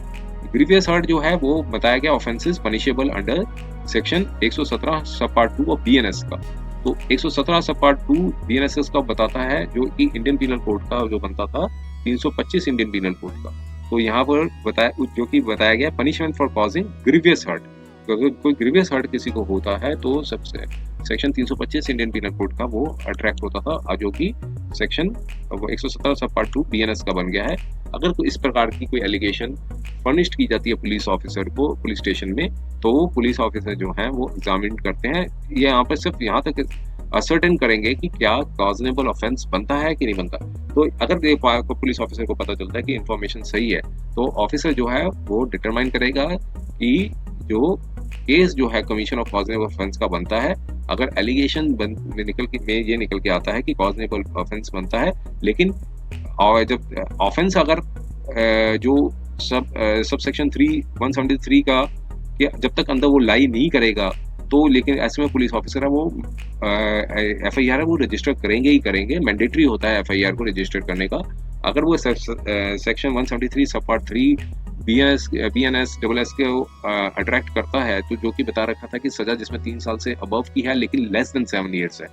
Speaker 2: ग्रीवियस हर्ट जो है वो बताया गया ऑफेंसेस पनिशेबल अंडर सेक्शन 117 सब पार्ट 2 ऑफ बीएनएस का। तो 117 सब पार्ट 2 बीएनएसएस का बताता है, जो कि इंडियन पीनल कोड का जो बनता था 325 इंडियन पीनल कोड का। तो यहाँ पर बताया, जो कि बताया गया punishment for causing grievous hurt. अगर कोई ग्रीवियस हर्ट किसी को होता है तो सबसे सेक्शन 325 इंडियन पीनल कोड का वो अट्रैक्ट होता था, जो कि सेक्शन 117 सब पार्ट 2 बीएनएस का बन गया है। अगर कोई इस प्रकार की कोई एलिगेशन फर्निश्ड की जाती है पुलिस ऑफिसर को पुलिस स्टेशन में, तो पुलिस ऑफिसर जो हैं वो एग्जामिन करते हैं। ये यहाँ पर सिर्फ यहाँ तक असर्टेन करेंगे कि क्या कॉजनेबल ऑफेंस बनता है कि नहीं बनता। तो अगर पुलिस ऑफिसर को पता चलता है कि इंफॉर्मेशन सही है, तो ऑफिसर जो है वो डिटरमाइन करेगा कि जो केस जो है कमीशन ऑफ कॉजनेबल ऑफेंस का बनता है। अगर एलिगेशन में ये निकल के आता है कि कॉजनेबल ऑफेंस बनता है, लेकिन और जब ऑफेंस अगर जो सब सेक्शन 173 का जब तक अंदर वो लाई नहीं करेगा, तो लेकिन ऐसे में पुलिस ऑफिसर है वो एफआईआर है वो रजिस्टर करेंगे ही करेंगे। मैंडेटरी होता है एफआईआर को रजिस्टर करने का। अगर वो सेक्शन 173 सब पार्ट 3 बीएनएस डबल एस को अट्रैक्ट करता है, तो जो कि बता रखा था कि सजा जिसमें 3 साल से अबव की है लेकिन लेस देन 7 ईयर्स है।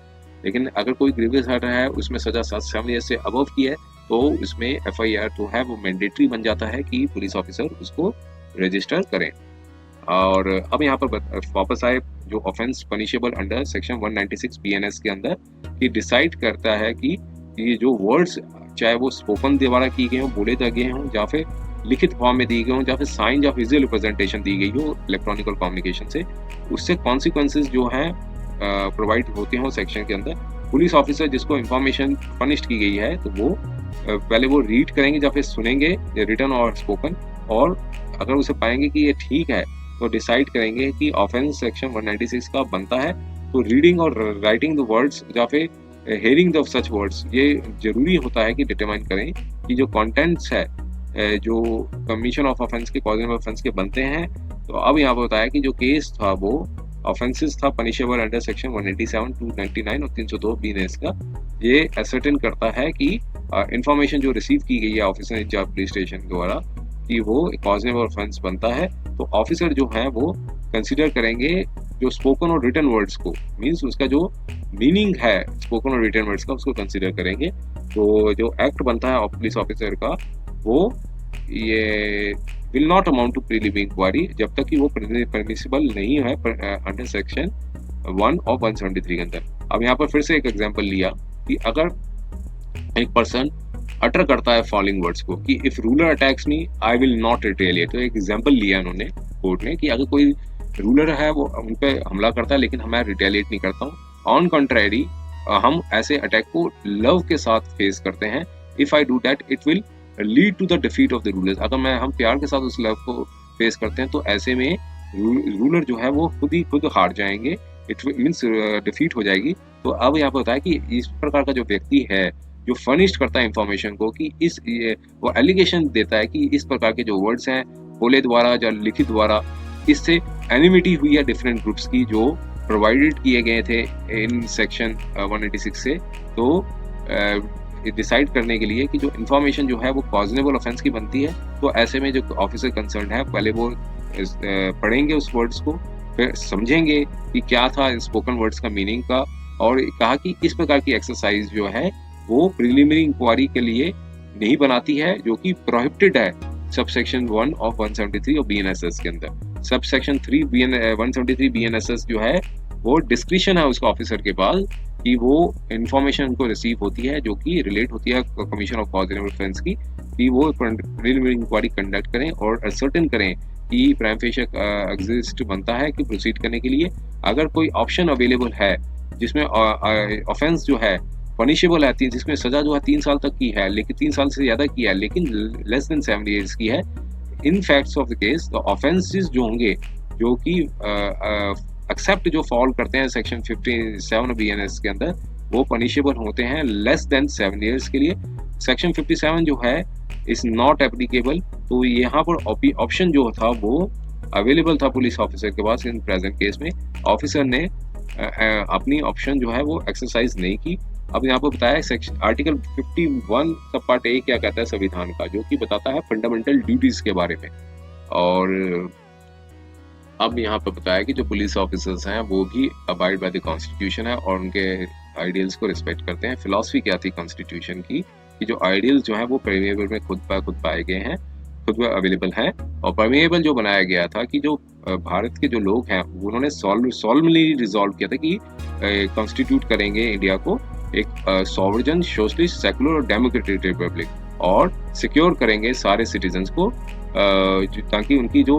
Speaker 2: लेकिन अगर कोई ग्रीवियस हर्ट है उसमें सजा 7 ईयर्स से अबव की है, तो इसमें एफआईआर जो है वो मैंडेटरी बन जाता है कि पुलिस ऑफिसर उसको रजिस्टर करें। और अब यहाँ पर वापस आए जो offence punishable under section 196 BNS के अंदर, कि डिसाइड करता है कि ये जो वर्ड्स चाहे वो स्पोकन द्वारा की गए हों, बोले गए हों, या फिर लिखित फॉर्म में दी गई हों, या फिर साइन या विजुअल रिप्रेजेंटेशन दी गई हो इलेक्ट्रॉनिकल कम्युनिकेशन से, उससे कॉन्सिक्वेंसेज जो हैं प्रोवाइड होते हों सेक्शन के अंदर। पुलिस ऑफिसर जिसको इंफॉर्मेशन फर्निश्ड की गई है, तो वो पहले वो रीड करेंगे या फिर सुनेंगे रिटन और स्पोकन, और अगर उसे पाएंगे कि ये ठीक है तो डिसाइड करेंगे कि ऑफेंस सेक्शन 196 का बनता है। तो रीडिंग और राइटिंग द वर्ड्स या फिर हेयरिंग द सच वर्ड्स, ये जरूरी होता है कि डिटरमाइन करें कि जो कंटेंट्स है जो कमीशन ऑफ ऑफेंस के कॉजनेबल ऑफेंस के बनते हैं। तो अब यहाँ पर बताया कि जो केस था वो ऑफेंसेस था पनिशेबल अंडर सेक्शन 187, 299 और 302 बीएनएस का। ये असर्टेन करता है कि इंफॉर्मेशन जो रिसीव की गई है ऑफिसर इंचार्ज पुलिस स्टेशन द्वारा कि वो कॉजनेबल ऑफेंस बनता है, तो ऑफिसर जो है वो कंसीडर करेंगे जो स्पोकन और रिटन वर्ड्स को, मींस उसका जो मीनिंग है स्पोकन और रिटन वर्ड्स का, उसको कंसीडर करेंगे। तो जो एक्ट बनता है पुलिस ऑफिसर का, वो ये will not amount to preliminary inquiry जब तक कि वो परमिसिबल नहीं है अंडर सेक्शन 1 ऑफ 173 के अंदर। अब यहाँ पर फिर से एक एग्जांपल लिया कि अगर एक पर्सन अटर करता है फॉलोइंग वर्ड्स को कि if ruler attacks me I will not retaliate. तो एक एग्जांपल लिया उन्होंने कोर्ट ने कि अगर कोई रूलर है वो उन पे हमला करता है लेकिन मैं रिटेलिएट नहीं करता हूँ, ऑन कंट्रेरी हम ऐसे अटैक को लव के साथ फेस करते हैं। If I do that it will lead to the defeat of the rulers. अगर हम प्यार के साथ उस लव को फेस करते हैं तो ऐसे में रूलर जो है वो खुद हार जाएंगे, इट मीन्स डिफीट हो जाएगी। तो अब यहाँ पर होता है कि इस प्रकार का जो व्यक्ति है जो फर्निश्ड करता है इंफॉर्मेशन को, कि वो एलिगेशन देता है कि इस प्रकार के जो वर्ड्स हैं बोले द्वारा या लिखित द्वारा इससे एनिमिटी हुई है डिफरेंट ग्रुप्स की जो प्रोवाइडेड किए गए थे इन सेक्शन 186 से। तो डिसाइड करने के लिए कि जो इन्फॉर्मेशन जो है वो कॉजनेबल ऑफेंस की बनती है, तो ऐसे में जो ऑफिसर कंसर्न है पहले वो पढ़ेंगे उस वर्ड्स को, फिर समझेंगे कि क्या था स्पोकन वर्ड्स का मीनिंग का, और कहा कि इस प्रकार की एक्सरसाइज जो है वो प्रिलिमिनरी इंक्वायरी के लिए नहीं बनाती है, जो कि प्रोहिबिटेड है सब सेक्शन 1 ऑफ 173 और बीएनएसएस के अंदर। सब सेक्शन 173 बीएनएसएस जो है वो डिस्क्रिशन है उसका ऑफिसर के पास कि वो इंफॉर्मेशन को रिसीव होती है जो कि रिलेट होती है कमीशन ऑफ कॉजनेबल ऑफेंस की, कि वो प्रिलिमिनरी इंक्वायरी कंडक्ट करें और असर्टेन करें कि प्राइम फेशियल एग्जिस्ट बनता है कि प्रोसीड करने के लिए। अगर कोई ऑप्शन अवेलेबल है जिसमें ऑफेंस जो है पनिशेबल है, जिसमें सजा जो है 3 साल तक की है, लेकिन 3 साल से ज्यादा की है लेकिन लेस देन 7 ईयर्स की है, in facts of the case the offences जो होंगे जो कि एक्सेप्ट जो फॉल करते हैं सेक्शन 57 बीएनएस के अंदर, वो पनिशेबल होते हैं लेस देन 7 ईयर्स के लिए। सेक्शन 57 जो है इज नॉट एप्लीकेबल। तो यहाँ पर ऑप्शन जो था वो अवेलेबल था पुलिस ऑफिसर के पास इन प्रेजेंट केस में। ऑफिसर ने अपनी ऑप्शन जो है वो एक्सरसाइज नहीं की अब यहाँ पर बताया सेक्शन आर्टिकल 51 सब पार्ट ए क्या कहता है संविधान का, जो कि बताता है फंडामेंटल ड्यूटीज के बारे में। और अब यहाँ पर बताया कि जो पुलिस ऑफिसर्स हैं वो भी अबाइड बाय द कॉन्स्टिट्यूशन है और उनके आइडियल्स को रिस्पेक्ट करते हैं। फिलॉसफी क्या थी कॉन्स्टिट्यूशन की कि जो आइडियल्स जो हैं वो परमेएबल में खुद पाए गए हैं, खुद अवेलेबल हैं। और परमेएबल जो बनाया गया था कि जो भारत के जो लोग हैं उन्होंने सॉल्वली रिजॉल्व किया था कि कॉन्स्टिट्यूट करेंगे इंडिया को एक सॉवरेन सोशलिस्ट सेकुलर और डेमोक्रेटिक रिपब्लिक और सिक्योर करेंगे सारे सिटीजन्स को ताकि उनकी जो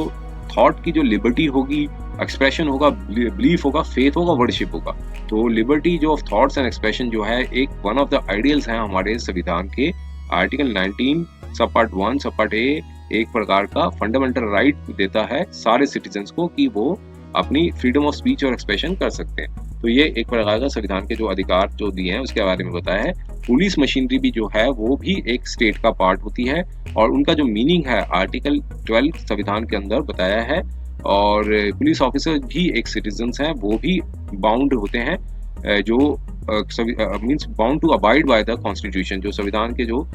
Speaker 2: थॉट की जो लिबर्टी होगी, एक्सप्रेशन होगा, बिलीफ होगा, फेथ होगा, वर्शिप होगा। तो लिबर्टी जो ऑफ थॉट्स एंड एक्सप्रेशन जो है एक वन ऑफ द आइडियल्स हैं हमारे संविधान के। आर्टिकल 19 सब पार्ट 1 सब पार्ट ए एक प्रकार का फंडामेंटल राइट देता है सारे सिटीजन्स को कि वो अपनी फ्रीडम ऑफ स्पीच और एक्सप्रेशन कर सकते हैं। तो ये एक प्रकार का संविधान के जो अधिकार जो दिए हैं उसके बारे में बताया है। पुलिस मशीनरी भी जो है वो भी एक स्टेट का पार्ट होती है और उनका जो मीनिंग है आर्टिकल 12 संविधान के अंदर बताया है। और पुलिस ऑफिसर भी एक सिटीजन्स हैं, वो भी बाउंड होते हैं जो means bound to abide by the constitution. जो संविधान के जो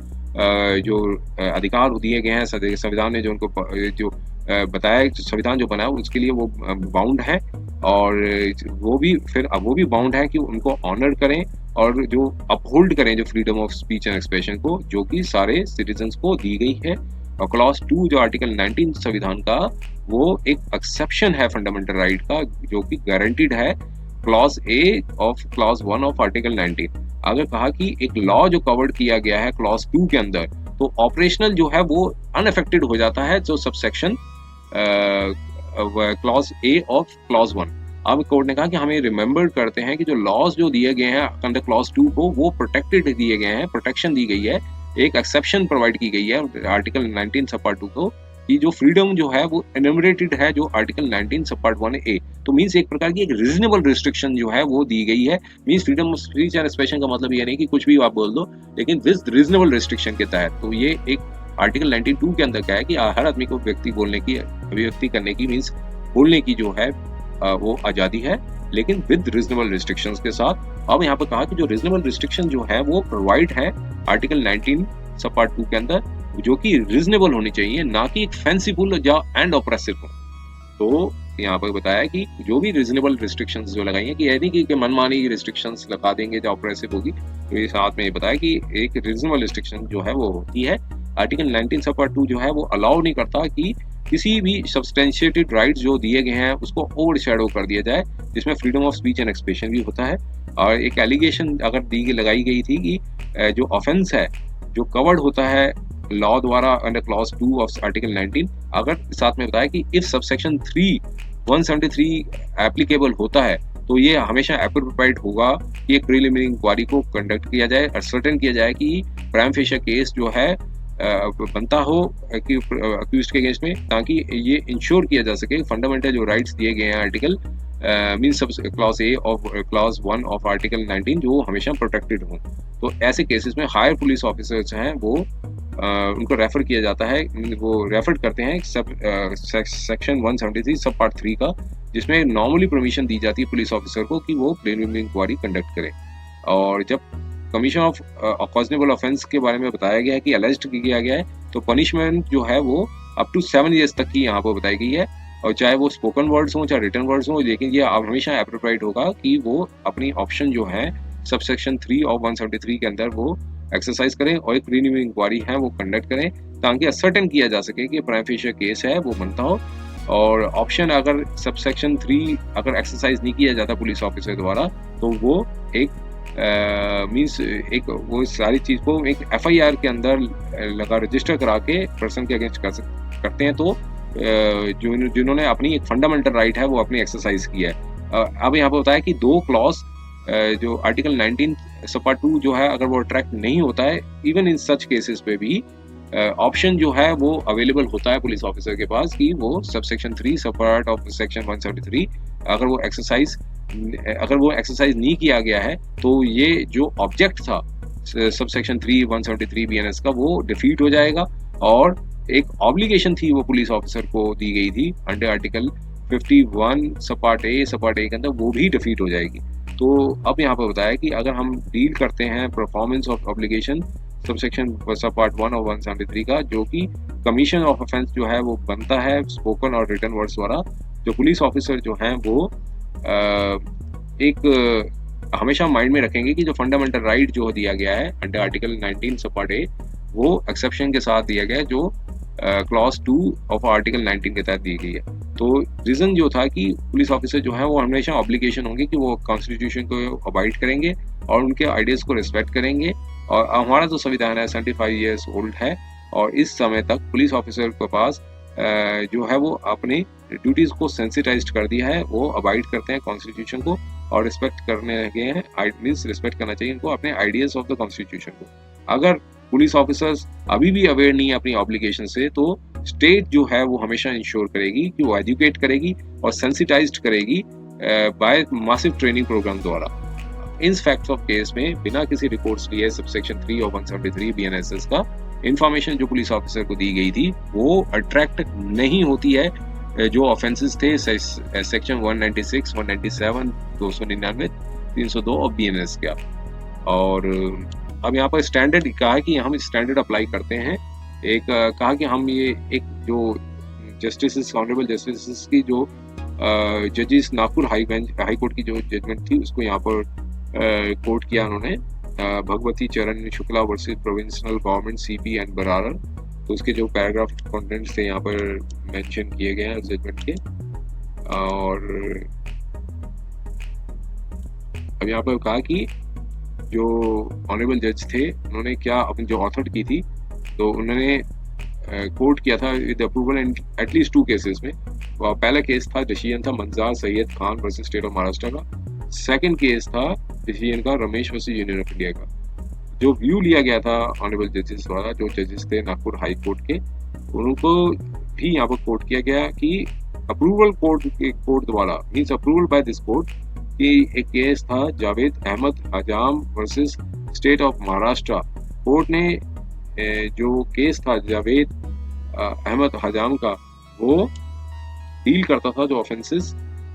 Speaker 2: अधिकार दिए गए हैं संविधान ने जो उनको जो बताया संविधान जो बना है उसके लिए वो बाउंड है और वो भी बाउंड है कि उनको ऑनर करें और जो अपहोल्ड करें जो freedom of speech and expression को, जो कि सारे सिटीजन्स को दी गई है। और क्लॉज 2 जो आर्टिकल 19 संविधान का वो एक एक्सेप्शन है फंडामेंटल राइट का जो कि गारंटीड है clause A of clause 1 of article 19। अगर कहा कि एक लॉ जो कवर्ड किया गया है क्लॉज 2 के अंदर तो ऑपरेशनल जो है वो अनअफेक्टेड हो जाता है जो subsection clause A of clause 1। अब कोर्ट ने कहा कि हमें रिमेंबर करते हैं कि जो लॉज जो दिए गए हैं अंडर क्लॉज 2 को वो प्रोटेक्टेड दिए गए हैं, प्रोटेक्शन दी गई है, एक एक्सेप्शन प्रोवाइड की गई है आर्टिकल 19 सब पार्ट 2 को कि जो फ्रीडम जो है वो एनुमरेटेड है जो आर्टिकल 19 सब पार्ट 1 ए। तो मींस एक प्रकार की एक रीजनेबल रिस्ट्रिक्शन जो है वो दी गई है। Means freedom of speech and expression का मतलब ये नहीं कि कुछ भी आप बोल दो, लेकिन विद रीजनेबल रिस्ट्रिक्शन के तहत। तो ये एक आर्टिकल 92 के अंदर क्या है कि हर आदमी को व्यक्ति बोलने की, अभिव्यक्ति करने की, मींस बोलने की जो है वो आज़ादी है, लेकिन विद रीजनेबल रिस्ट्रिक्शंस के साथ। अब यहाँ पर कहा कि जो रीजनेबल रिस्ट्रिक्शन जो है वो प्रोवाइड है आर्टिकल 19 सब पार्ट 2 के अंदर, जो कि रीजनेबल होनी चाहिए, ना कि एक फैंसीफुल या एंड ऑप्रेसिव हो। तो यहाँ पर बताया कि जो भी रीजनेबल रिस्ट्रिक्शंस जो लगाई हैं कि यदि कि मनमानी रिस्ट्रिक्शंस लगा देंगे जो ऑप्रेसिव होगी, तो ये साथ में ये बताया कि एक रीजनेबल रिस्ट्रिक्शन जो है वो होती है। आर्टिकल 19 सब पार्ट 2 जो है वो अलाउ नहीं करता कि किसी भी सब्सटेंशिएटेड राइट्स जो दिए गए हैं उसको ओवर शैडो कर दिया जाए, जिसमें freedom of speech and expression भी होता है। और एक एलिगेशन अगर लगाई गई थी कि जो ऑफेंस है जो कवर्ड होता है लॉ द्वारा अंडर क्लॉज 2 ऑफ आर्टिकल 19, अगर साथ में बताया कि इफ सबसेक्शन 173 एप्लीकेबल होता है तो ये हमेशा एप्रोप्रिएट होगा कि एक प्रीलिमिनरी इंक्वायरी को कंडक्ट किया जाए और सर्टेन किया जाए कि प्राइम फेशियल केस जो है बनता हो कि अक्यूज्ड के अगेंस्ट में, ताकि ये इंश्योर किया जा सके फंडामेंटल जो राइट्स दिए गए हैं article means clause A of clause 1 of article 19 जो हमेशा प्रोटेक्टेड हों। तो ऐसे केसेस में हायर पुलिस ऑफिसर्स हैं वो उनको रेफर किया जाता है, वो रेफर करते हैं सेक्शन 173 सब पार्ट 3 का, जिसमें नॉर्मली परमिशन दी जाती है पुलिस ऑफिसर को कि वो प्रीलिमिनरी इंक्वायरी कंडक्ट करें। और जब कमीशन ऑफ कॉजनेबल ऑफेंस के बारे में बताया गया है कि अलेज्ड किया गया है तो पनिशमेंट जो है वो अप टू 7 years तक की यहाँ पर बताई गई है। और चाहे वो स्पोकन वर्ड्स हों चाहे रिटन वर्ड्स हों, लेकिन ये हमेशा एप्रोप्रिएट होगा कि वो अपनी ऑप्शन जो है सबसेक्शन 3 ऑफ 173 के अंदर वो एक्सरसाइज करें और एक प्रीलिमिनरी इंक्वायरी है वो कंडक्ट करें, ताकि असर्टेन किया जा सके कि प्राइम फेशियल केस है वो बनता हो। और ऑप्शन अगर सबसेक्शन 3 अगर एक्सरसाइज नहीं किया जाता पुलिस ऑफिसर द्वारा तो वो एक मींस एक वो सारी चीज़ को एक FIR के अंदर लगा रजिस्टर करा के पर्सन के अगेंस्ट करते हैं। तो जिन्होंने अपनी एक फंडामेंटल राइट है वो अपनी एक्सरसाइज किया है। अब यहाँ पर बताया कि 2 क्लॉज जो आर्टिकल 19 सब पार्ट 2 जो है अगर वो अट्रैक्ट नहीं होता है, इवन इन सच केसेस पे भी ऑप्शन जो है वो अवेलेबल होता है पुलिस ऑफिसर के पास कि वो सबसेक्शन 3 सब पार्ट ऑफ सेक्शन 173 अगर वो एक्सरसाइज नहीं किया गया है तो ये जो ऑब्जेक्ट था सबसेक्शन 3 173 BNS का वो डिफीट हो जाएगा। और एक ऑब्लिगेशन थी वो पुलिस ऑफिसर को दी गई थी अंडर आर्टिकल 51 सब पार्ट ए के अंदर, वो भी डिफीट हो जाएगी। तो अब यहाँ पर बताया कि अगर हम डील करते हैं परफॉर्मेंस ऑफ ऑब्लिगेशन सबसेक्शन सब पार्ट 1 और 173 का, जो कि कमीशन ऑफ ऑफेंस जो है वो बनता है स्पोकन और रिटन वर्ड्स द्वारा, जो पुलिस ऑफिसर जो हैं वो एक हमेशा माइंड में रखेंगे कि जो फंडामेंटल राइट जो दिया गया है अंडर आर्टिकल 19 सब पार्ट ए, वो एक्सेप्शन के साथ दिया गया है जो क्लॉज 2 ऑफ आर्टिकल 19 के तहत दी गई है। तो रीज़न जो था कि पुलिस ऑफिसर जो है वो हमेशा ऑब्लिगेशन होंगे कि वो कॉन्स्टिट्यूशन को अवॉइड करेंगे और उनके आइडियाज़ को रिस्पेक्ट करेंगे। और हमारा जो संविधान है 75 ईयर्स ओल्ड है, और इस समय तक पुलिस ऑफिसर के पास जो है वो अपनी ड्यूटीज़ को सेंसिटाइज कर दिया है, वो अवॉइड करते हैं कॉन्स्टिट्यूशन को और रिस्पेक्ट करने लगे हैं। मीन्स रिस्पेक्ट करना चाहिए इनको अपने आइडियाज़ ऑफ द कॉन्स्टिट्यूशन को। अगर पुलिस ऑफिसर्स अभी भी अवेयर नहीं है अपनी ऑब्लिगेशन से, तो स्टेट जो है वो हमेशा इंश्योर करेगी कि वो एजुकेट करेगी और सेंसिटाइज्ड करेगी बाय मासिव ट्रेनिंग प्रोग्राम द्वारा। इन फैक्ट्स ऑफ केस में बिना किसी रिपोर्ट्स लिए सबसेक्शन 3 और 173 BNSS का इंफॉर्मेशन जो पुलिस ऑफिसर को दी गई थी वो अट्रैक्ट नहीं होती है। जो ऑफेंसेस थे सेक्शन 196, 197, 299, 302 और BNS का। और अब यहाँ पर स्टैंडर्ड कहा है कि हम स्टैंडर्ड अप्लाई करते हैं। एक कहा कि हम ये एक जो जस्टिस ऑनरेबल जस्टिस की जो जजेस नागपुर हाई कोर्ट की जो जजमेंट थी उसको यहाँ पर कोर्ट किया उन्होंने, Bhagwati Charan Shukla versus provincial government CP and Berar. तो उसके जो पैराग्राफ कंटेंट्स थे यहाँ पर मेंशन किए गए हैं जजमेंट के। और अब यहाँ पर कहा कि जो ऑनरेबल जज थे उन्होंने क्या अपनी जो ऑथर की थी, तो उन्होंने कोर्ट किया था with approval in at least 2 cases में। पहला केस था डिसीजन था Manzar Syed Khan versus state of Maharashtra का। सेकंड केस था डिसीजन का Ramesh versus union of India का। जो व्यू लिया गया था ऑनरेबल जजेस द्वारा, जो जजेस थे नागपुर हाई कोर्ट के, उनको भी यहाँ पर कोर्ट किया गया कि अप्रूवल कोर्ट द्वारा means approval bye this court कि एक केस था जावेद अहमद हजाम versus state of Maharashtra. Court ने जो केस था जावेद अहमद हजाम का, वो डील करता था जो ऑफेंसेस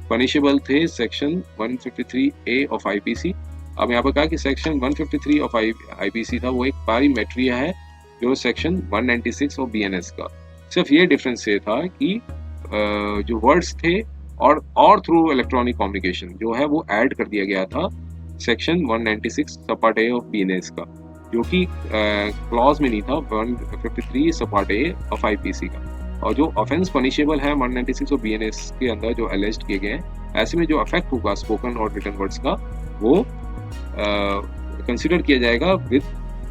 Speaker 2: पनिशेबल थे सेक्शन 153A ऑफ IPC। अब यहाँ पर कहा कि सेक्शन 153 ऑफ IPC था वो एक पैरामीट्रिया है जो सेक्शन 196 ऑफ BNS का। सिर्फ ये डिफरेंस ये था कि जो वर्ड्स थे और थ्रू इलेक्ट्रॉनिक कम्युनिकेशन जो है वो ऐड कर दिया गया था सेक्शन 196 सब पार्ट ए ऑफ BNS का, जो कि क्लॉज में नहीं था 153 सब पार्ट ए ऑफ IPC का। और जो ऑफेंस पनिशेबल है 196 और BNS के अंदर जो अलेज्ड किए गए हैं, ऐसे में जो अफेक्ट होगा स्पोकन और रिटन वर्ड्स का वो कंसिडर किया जाएगा with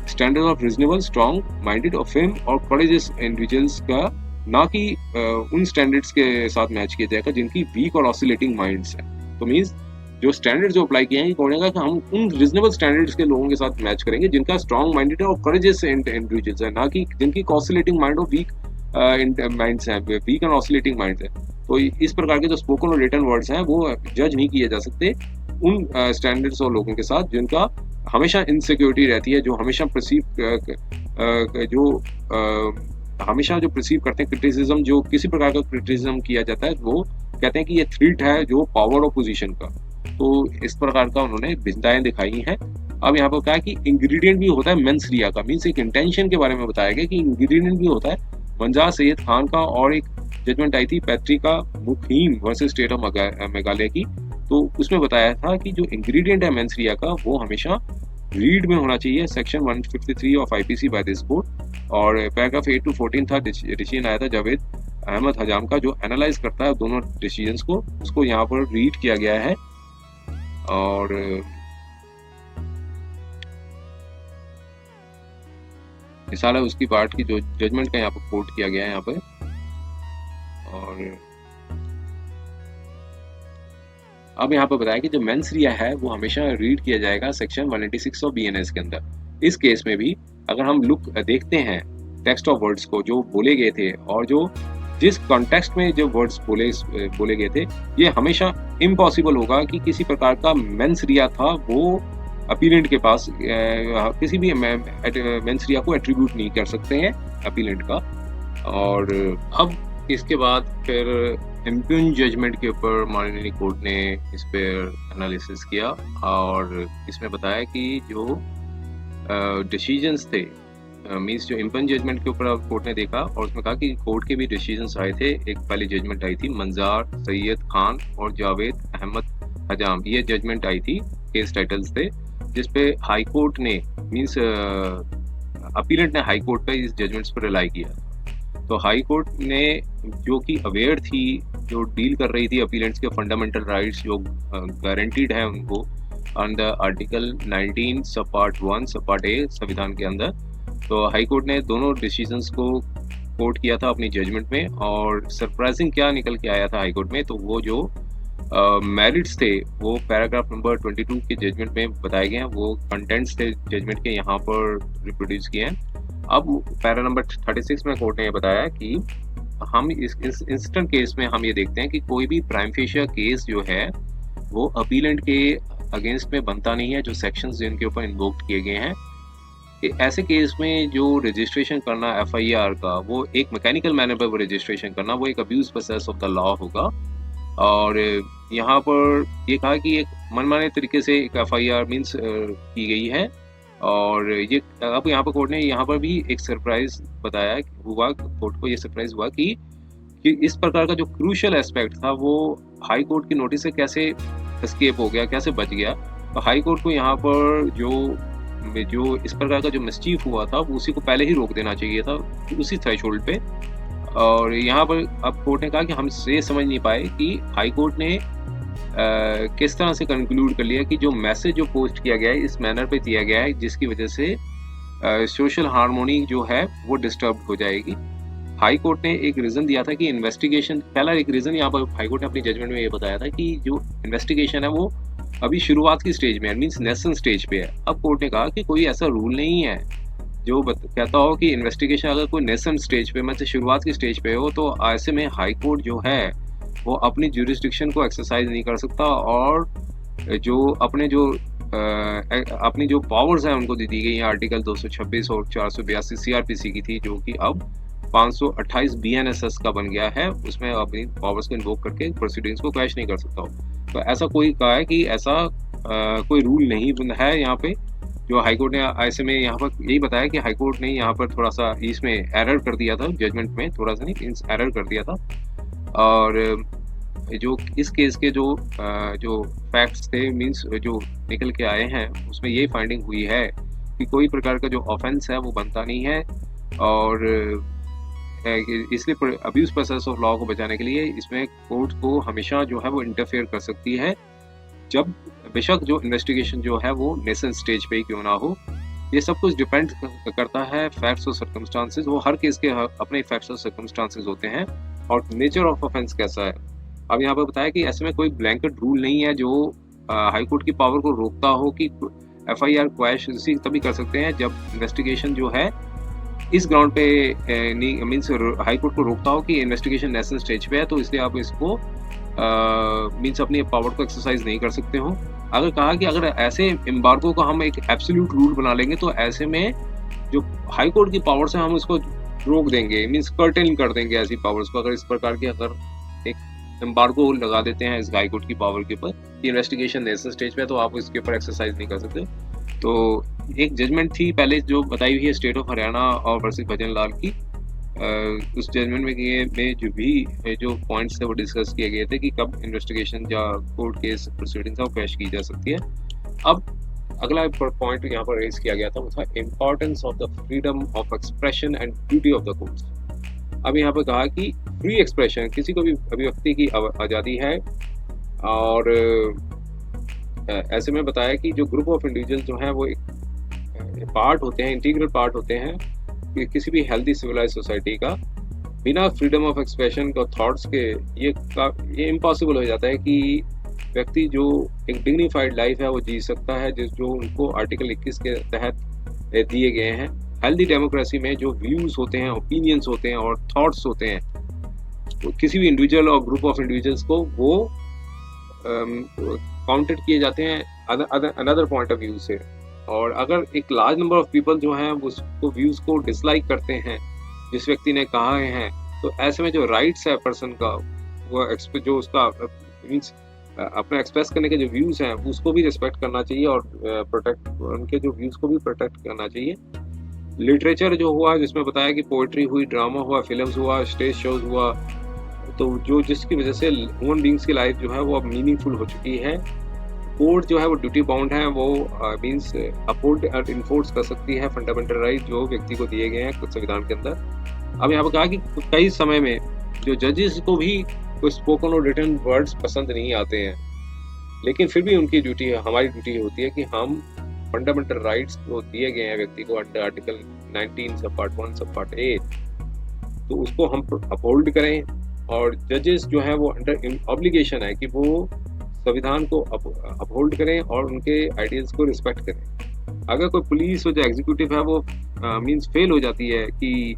Speaker 2: standard of reasonable strong minded और फिल्म और करेजियस इंडिविजुअल्स का, ना कि उन स्टैंडर्ड्स के साथ मैच किया जाएगा जिनकी वीक और ऑसिलेटिंग माइंड्स हैं। तो मीन्स जो स्टैंडर्ड जो अप्लाई किए हैं ये कहेगा कि हम उन रीजनेबल स्टैंडर्ड्स के लोगों के साथ मैच करेंगे जिनका स्ट्रॉन्ग माइंडेड और करेजियस इंडिविजुअल्स है, ना कि जिनकी ऑसिलेटिंग माइंड और वीक माइंड्स हैं, वीक एंड ऑसिलेटिंग माइंड्स हैं। तो इस प्रकार के जो स्पोकन और रिटन वर्ड्स हैं वो जज नहीं किए जा सकते उन स्टैंडर्ड्स और लोगों के साथ जिनका हमेशा इनसिक्योरिटी रहती है, जो हमेशा हमेशा जो परसीव करते हैं क्रिटिसिज्म, जो किसी प्रकार का क्रिटिसिज्म किया जाता है वो कहते हैं कि ये थ्रेट है जो पावर और पोजीशन का। तो इस प्रकार का उन्होंने भिन्नताएं दिखाई हैं। अब यहाँ पर कहा कि इंग्रेडिएंट भी होता है मेंस रिया का, मीन्स एक इंटेंशन के बारे में बताया गया कि इंग्रेडिएंट भी होता है मंजार सैयद खान का। और एक जजमेंट आई थी Patricia Mukhim versus state of Meghalaya की, तो उसमें बताया था कि जो इंग्रेडिएंट है मेंस रिया का वो हमेशा रीड में होना चाहिए section 153 of IPC by this court. और पैराग्राफ 8 to 14 था डिसीजन आया था जावेद अहमद हजाम का, जो एनालाइज करता है दोनों डिसीजंस को, उसको यहाँ पर रीड किया गया है। और मिसाल है उसकी पार्ट की जो जजमेंट का यहाँ पर कोर्ट किया गया है यहाँ पर। और अब यहाँ पर बताया कि जो मेंस रिया है वो हमेशा रीड किया जाएगा सेक्शन 196 ऑफ BNS के अंदर। इस केस में भी अगर हम देखते हैं टेक्स्ट ऑफ वर्ड्स को जो बोले गए थे और जो जिस कॉन्टेक्स्ट में जो वर्ड्स बोले गए थे, ये हमेशा इम्पॉसिबल होगा कि किसी प्रकार का मेंस रिया था वो अपीलेंट के पास किसी भी मेंस रिया को एट्रीब्यूट नहीं कर सकते हैं अपीलेंट का। और अब इसके बाद फिर इम्प्यून जजमेंट के ऊपर माननीय कोर्ट ने इस पर एनालिसिस किया और इसमें बताया कि जो डिसीजंस थे, मीन्स जो इम्पन जजमेंट के ऊपर कोर्ट ने देखा और उसमें कहा कि कोर्ट के भी डिसीजंस आए थे। एक पहली जजमेंट आई थी मंजार सैयद खान और जावेद अहमद हजाम, ये जजमेंट आई थी, केस टाइटल्स थे, जिसपे हाई कोर्ट ने मीन्स अपीलेंट ने हाई कोर्ट पे इस जजमेंट्स पर रिलाई किया। तो हाई कोर्ट ने जो कि अवेयर थी, जो डील कर रही थी अपीलेंट्स के फंडामेंटल राइट्स जो गारंटीड है उनको अंडर आर्टिकल 19 सब पार्ट 1 सब पार्ट ए संविधान के अंदर, तो हाई कोर्ट ने दोनों डिसीजंस को कोट किया था अपनी जजमेंट में। और सरप्राइजिंग क्या निकल के आया था हाई कोर्ट में, तो वो जो मेरिट्स थे वो पैराग्राफ नंबर 22 के जजमेंट में बताए गए हैं, वो कंटेंट्स थे जजमेंट के यहाँ पर रिप्रोड्यूस किए हैं। अब पैरा नंबर 36 में कोर्ट ने बताया कि हम इस इंस्टेंट केस में हम ये देखते हैं कि कोई भी प्राइम फेशिया केस जो है वो अपीलेंट के अगेंस्ट में बनता नहीं है, जो सेक्शंस जिनके ऊपर इन्वोक्ड किए गए हैं। ऐसे केस में जो रजिस्ट्रेशन करना एफआईआर का, वो एक मैकेनिकल मैनर पर रजिस्ट्रेशन करना, वो एक abuse process of the law होगा। और यहाँ पर ये कहा कि एक मनमाने तरीके से एक एफआईआर मीन्स की गई है। और ये अब यहाँ पर कोर्ट ने यहाँ पर भी एक सरप्राइज बताया हुआ, कोर्ट को ये सरप्राइज हुआ कि इस प्रकार का जो क्रूशियल एस्पेक्ट था वो हाई कोर्ट की नोटिस से कैसे एस्केप हो गया, कैसे बच गया। तो हाई कोर्ट को यहाँ पर जो इस प्रकार का जो मिसचीफ हुआ था वो उसी को पहले ही रोक देना चाहिए था, उसी थ्रेशोल्ड पे। और यहाँ पर अब कोर्ट ने कहा कि हम ये समझ नहीं पाए कि हाई कोर्ट ने किस तरह से कंक्लूड कर लिया कि जो मैसेज जो पोस्ट किया गया है इस मैनर पे दिया गया है, जिसकी वजह से सोशल हार्मोनी जो है वो डिस्टर्ब हो जाएगी। हाई कोर्ट ने एक रीजन दिया था कि इन्वेस्टिगेशन, पहला एक रीजन यहाँ पर हाई कोर्ट ने अपनी जजमेंट में ये बताया था कि जो इन्वेस्टिगेशन है वो अभी शुरुआत की स्टेज में है, मीन्स नेसेंट स्टेज पे है। अब कोर्ट ने कहा कि कोई ऐसा रूल नहीं है जो कहता हो कि इन्वेस्टिगेशन अगर कोई नेसेंट स्टेज पे, मतलब शुरुआत की स्टेज पे हो, तो ऐसे में हाई कोर्ट जो है वो अपनी ज्यूरिसडिक्शन को एक्सरसाइज नहीं कर सकता और जो अपनी जो पावर्स हैं उनको दी गई है आर्टिकल 226 और 482 सीआरपीसी की थी, जो कि अब 528 बीएनएसएस का बन गया है, उसमें अपनी पावर्स को इन्वोक करके प्रोसीडिंग्स को क्वैश नहीं कर सकता हो। तो ऐसा कोई कहा है कि ऐसा कोई रूल नहीं है यहाँ पे, जो हाईकोर्ट ने ऐसे में यहाँ पर यही बताया कि हाईकोर्ट ने यहाँ पर थोड़ा सा इसमें एरर कर दिया था, जजमेंट में थोड़ा सा नहीं एरर कर दिया था। और जो इस केस के जो फैक्ट्स थे, मींस जो निकल के आए हैं, उसमें यही फाइंडिंग हुई है कि कोई प्रकार का जो ऑफेंस है वो बनता नहीं है। और इसलिए अब्यूज प्रोसेस ऑफ लॉ को बचाने के लिए इसमें कोर्ट को हमेशा जो है वो इंटरफेयर कर सकती है, जब बेशक जो इन्वेस्टिगेशन जो है वो नेसेंट स्टेज पे ही क्यों ना हो। ये सब कुछ डिपेंड करता है फैक्ट्स और सर्कमस्टांसेस, वो हर केस के अपने फैक्ट्स और सर्कमस्टांसेस होते हैं और नेचर ऑफ ऑफेंस कैसा है। अब यहाँ पर बताया कि ऐसे में कोई ब्लैंकेट रूल नहीं है जो हाई कोर्ट की पावर को रोकता हो कि एफआईआर क्वैश इसी तभी कर सकते हैं जब इन्वेस्टिगेशन जो है इस ग्राउंड पे मीन्स हाई कोर्ट को रोकता हो कि इन्वेस्टिगेशन नेशनल स्टेज पे है, तो इसलिए आप इसको मीन्स अपनी पावर को एक्सरसाइज नहीं कर सकते हो। अगर कहा कि अगर ऐसे एम्बार्गो का हम एक एब्सोल्यूट रूल बना लेंगे तो ऐसे में जो हाई कोर्ट की पावर्स है हम उसको रोक देंगे, मीन्स कर्टेन कर देंगे ऐसी पावर्स को। अगर इस प्रकार की अगर एक एम्बार्गो लगा देते हैं इस हाई कोर्ट की पावर के ऊपर कि इन्वेस्टिगेशन नेशनल स्टेज पे है, तो आप इसके ऊपर एक्सरसाइज नहीं कर सकते। तो एक जजमेंट थी पहले जो बताई हुई है स्टेट ऑफ हरियाणा और वर्सेस भजन लाल की, उस जजमेंट में जो पॉइंट्स थे वो डिस्कस किए गए थे कि कब इन्वेस्टिगेशन या कोर्ट केस प्रोसीडिंग्स वो पेश की जा सकती है। अब अगला पॉइंट यहाँ पर रेज किया गया था वो था importance of the freedom of expression and duty of the courts. अब यहाँ पर कहा कि फ्री एक्सप्रेशन, किसी को भी अभिव्यक्ति की आज़ादी है, और ऐसे में बताया कि जो ग्रुप ऑफ इंडिविजुअल जो हैं वो एक पार्ट होते हैं, इंटीग्रल पार्ट होते हैं कि किसी भी हेल्दी सिविलाइज सोसाइटी का। बिना फ्रीडम ऑफ एक्सप्रेशन का थॉट्स के ये इम्पॉसिबल हो जाता है कि व्यक्ति जो एक डिग्निफाइड लाइफ है वो जी सकता है, जो उनको आर्टिकल 21 के तहत दिए गए हैं। हेल्दी डेमोक्रेसी में जो व्यूज़ होते हैं, ओपिनियंस होते हैं और थॉट्स होते हैं, तो किसी भी इंडिविजुअल और ग्रुप ऑफ इंडिविजुअल्स को वो काउंटेड किए जाते हैं अनदर पॉइंट ऑफ व्यू से। और अगर एक लार्ज नंबर ऑफ पीपल जो हैं उसको व्यूज़ को डिसलाइक करते हैं जिस व्यक्ति ने कहा हैं, तो ऐसे में जो राइट्स है पर्सन का वो जो उसका मीन्स अपना एक्सप्रेस करने के जो व्यूज़ हैं उसको भी रिस्पेक्ट करना चाहिए और प्रोटेक्ट उनके जो व्यूज़ को भी प्रोटेक्ट करना चाहिए। लिटरेचर जो हुआ जिसमें बताया कि पोइट्री हुई, ड्रामा हुआ, फिल्म्स हुआ, स्टेज शोज हुआ, तो जो जिसकी वजह से ह्यूमन बींग्स की लाइफ जो है वो अब मीनिंगफुल हो चुकी है। कोर्ट जो है वो ड्यूटी बाउंड है, वो मीन्स अपहोल्ड एंड इन्फोर्स कर सकती है फंडामेंटल राइट जो व्यक्ति को दिए गए हैं संविधान के अंदर। अब यहाँ पर कहा कि कई समय में जो जजेस को भी कोई स्पोकन और रिटन वर्ड्स पसंद नहीं आते हैं, लेकिन फिर भी उनकी ड्यूटी है, हमारी ड्यूटी होती है कि हम फंडामेंटल राइट्स जो दिए गए हैं व्यक्ति को अंडर आर्टिकल 19 सब पार्ट 1 सब पार्ट ए, तो उसको हम अपहोल्ड करें। और जजेस जो है वो अंडर ऑब्लिगेशन है कि वो संविधान को अपहोल्ड करें और उनके आइडियल्स को रिस्पेक्ट करें। अगर कोई पुलिस और जो एग्जीक्यूटिव है वो मींस फेल हो जाती है कि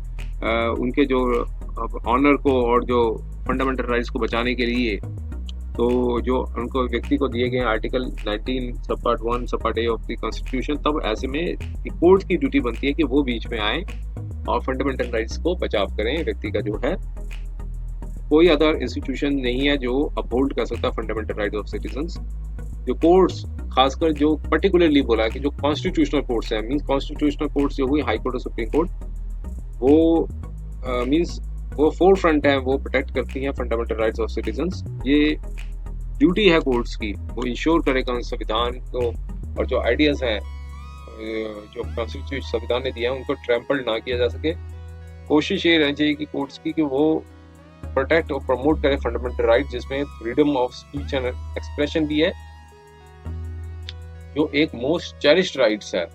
Speaker 2: उनके जो ऑनर को और जो फंडामेंटल राइट्स को बचाने के लिए, तो जो उनको व्यक्ति को दिए गए आर्टिकल 19 सब पार्ट 1 सब part A of the constitution, तब ऐसे में कोर्ट की ड्यूटी बनती है कि वो बीच में आए और फंडामेंटल राइट्स को बचाव करें व्यक्ति का जो है। कोई अदर इंस्टीट्यूशन नहीं है जो अपहोल्ड कर सकता फंडामेंटल राइट्स ऑफ सिटीजन्स। जो कोर्ट्स, खासकर जो पर्टिकुलरली बोला कि जो कॉन्स्टिट्यूशनल कोर्ट्स हैं, मीन्स कॉन्स्टिट्यूशनल कोर्ट्स जो हुई हाई कोर्ट और सुप्रीम कोर्ट, वो मीन्स वो फोर फ्रंट है, वो प्रोटेक्ट करती हैं फंडामेंटल राइट्स ऑफ सिटीजन्स। ये ड्यूटी है कोर्ट्स की, वो इंश्योर करेगा संविधान को और जो आइडियाज़ हैं जो कॉन्स्टिट्यूशन संविधान ने दिया है उनको ट्रैम्पल ना किया जा सके। कोशिश ये रहनी चाहिए कि कोर्ट्स की कि वो प्रोटेक्ट और प्रमोट करें फंडामेंटल राइट, जिसमें freedom of speech and expression भी है जो एक मोस्ट चेरिश्ड राइट्स है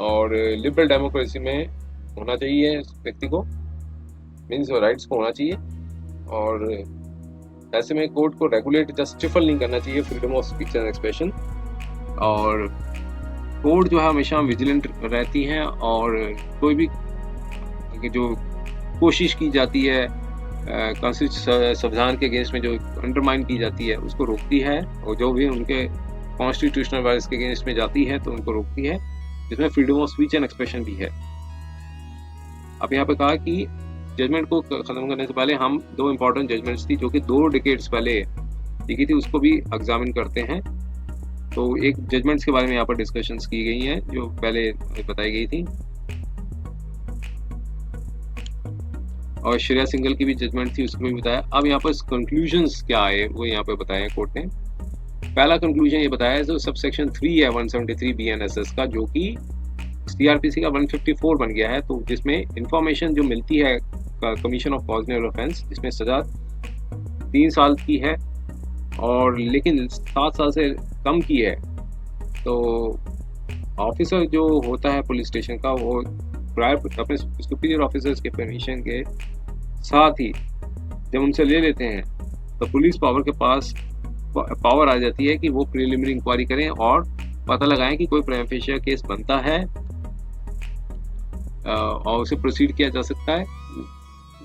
Speaker 2: और लिबरल डेमोक्रेसी में होना चाहिए व्यक्ति को, मीन्स राइट्स को होना चाहिए। और ऐसे में कोर्ट को रेगुलेट जस्टिफाई नहीं करना चाहिए freedom of speech and expression. और कोर्ट जो है हमेशा विजिलेंट रहती हैं और कोई भी जो कोशिश की जाती है संविधान के अगेंस्ट में जो अंडरमाइन की जाती है उसको रोकती है, और जो भी उनके कॉन्स्टिट्यूशनल राइट्स के अगेंस्ट में जाती है तो उनको रोकती है, जिसमें freedom of speech and expression भी है। अब यहाँ पे कहा कि जजमेंट को खत्म करने से पहले हम दो इम्पोर्टेंट जजमेंट्स थी जो कि 2 डिकेड्स पहले लिखी थी, उसको भी एग्जामिन करते हैं। तो एक जजमेंट्स के बारे में यहाँ पर डिस्कशंस की गई हैं जो पहले बताई गई थी, और श्रेया सिंघल की भी जजमेंट थी, उसको भी बताया। अब यहाँ पर कंक्लूजन्स क्या आए वो यहाँ पे बताया है कोर्ट ने। पहला कंक्लूजन ये बताया है जो सबसेक्शन 3 है 173 BNSS का, जो कि CRPC का 154 बन गया है, तो जिसमें इंफॉर्मेशन जो मिलती है कमीशन ऑफ कॉग्निटिव ऑफेंस, जिसमें सजा 3 साल की है और लेकिन 7 साल से कम की है, तो ऑफिसर जो होता है पुलिस स्टेशन का वो प्रायर अपने सुपीरियर ऑफिसर्स के परमिशन के साथ ही जब उनसे ले लेते हैं तो पुलिस पावर के पास पावर आ जाती है कि वो प्रिलिमिनरी इंक्वायरी करें और पता लगाएं कि कोई प्राइम फेशियल केस बनता है और उसे प्रोसीड किया जा सकता है।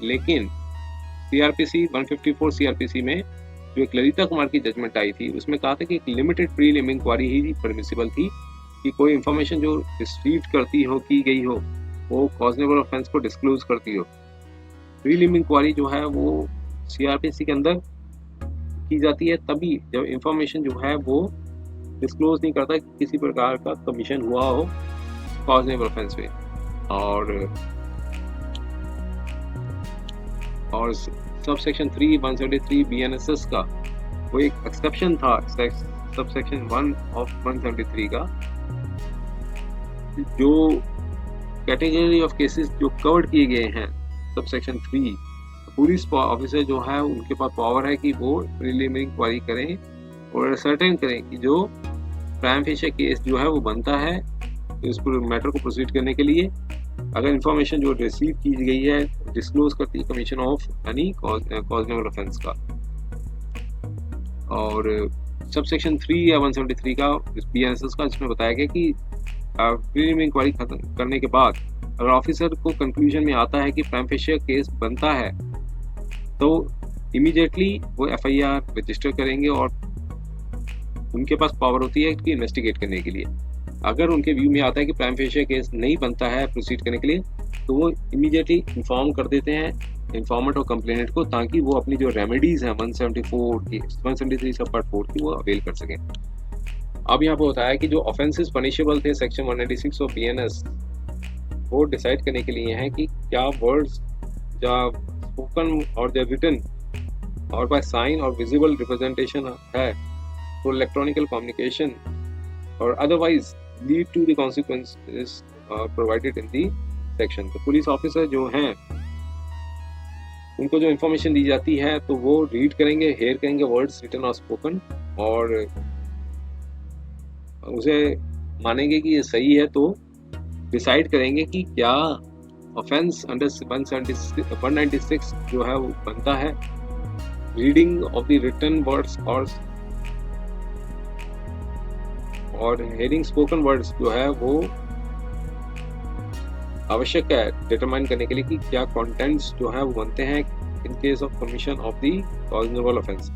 Speaker 2: लेकिन CRPC 154 CRPC में जो एक ललिता कुमार की जजमेंट आई थी उसमें कहा था कि एक लिमिटेड प्रीलिमिनरी इंक्वायरी ही परमिसिबल थी, कि कोई इंफॉर्मेशन जो रिसीव करती हो की गई हो वो कॉग्निटिव ऑफेंस को डिस्क्लोज करती हो। प्रीलिमिनरी इंक्वायरी जो है वो CRPC के अंदर की जाती है तभी जब इंफॉर्मेशन जो है वो डिस्क्लोज नहीं करता कि किसी प्रकार का कमीशन हुआ हो कॉग्निटिव ऑफेंस पे। और सबसेक्शन 3 173 BNSS का वो एक एक्सेप्शन था सबसेक्शन 1 ऑफ 173 का, जो कैटेगरी ऑफ केसेस जो कवर्ड किए गए हैं सबसेक्शन 3, पुलिस ऑफिसर जो है उनके पास पावर है कि वो प्रीलिमिनरी इंक्वायरी करें और सर्टेन करें कि जो प्राइम फेशियल केस जो है वो बनता है इस मैटर को प्रोसीड करने के लिए, अगर इंफॉर्मेशन जो रिसीव की गई है डिस्क्लोज करती है commission of any cognitive offence का। और सबसेक्शन 3 या 173 का BNSS का जिसमें बताया गया कि प्रीलिमिनरी इंक्वायरी करने के बाद अगर ऑफिसर को कंक्लूजन में आता है कि प्राइम फेशियल केस बनता है तो इमीडिएटली वो FIR रजिस्टर करेंगे और उनके पास पावर होती है कि इन्वेस्टिगेट करने के लिए। अगर उनके व्यू में आता है कि प्राइम फेशियल केस नहीं बनता है प्रोसीड करने के लिए तो वो इमीडिएटली इन्फॉर्म कर देते हैं इंफॉर्मेंट और कंप्लेनेंट को, ताकि वो अपनी जो रेमेडीज हैं 174 की 173 सब पार्ट 4 की वो अवेल कर सकें। अब यहाँ पे बताया कि जो ऑफेंसेस पनिशेबल थे सेक्शन 196 ऑफ बीएनएस वो डिसाइड करने के लिए हैं कि क्या वर्ड्स या स्पोकन और या रिटन और बाय साइन और विजिबल रिप्रेजेंटेशन है तो इलेक्ट्रॉनिकल कम्युनिकेशन और otherwise lead to the consequences provided in the section. तो पुलिस ऑफिसर जो हैं उनको जो इन्फॉर्मेशन दी जाती है तो वो रीड करेंगे, हेयर करेंगे वर्ड्स रिटन और स्पोकन, और उसे मानेंगे कि ये सही है तो डिसाइड करेंगे कि क्या ऑफेंस अंडर 196 जो है वो बनता है reading of the written words और हेयरिंग स्पोकन वर्ड्स जो है वो आवश्यक है डिटरमाइन करने के लिए कि क्या कंटेंट्स जो है वो बनते हैं in case of commission of the cognizable offence.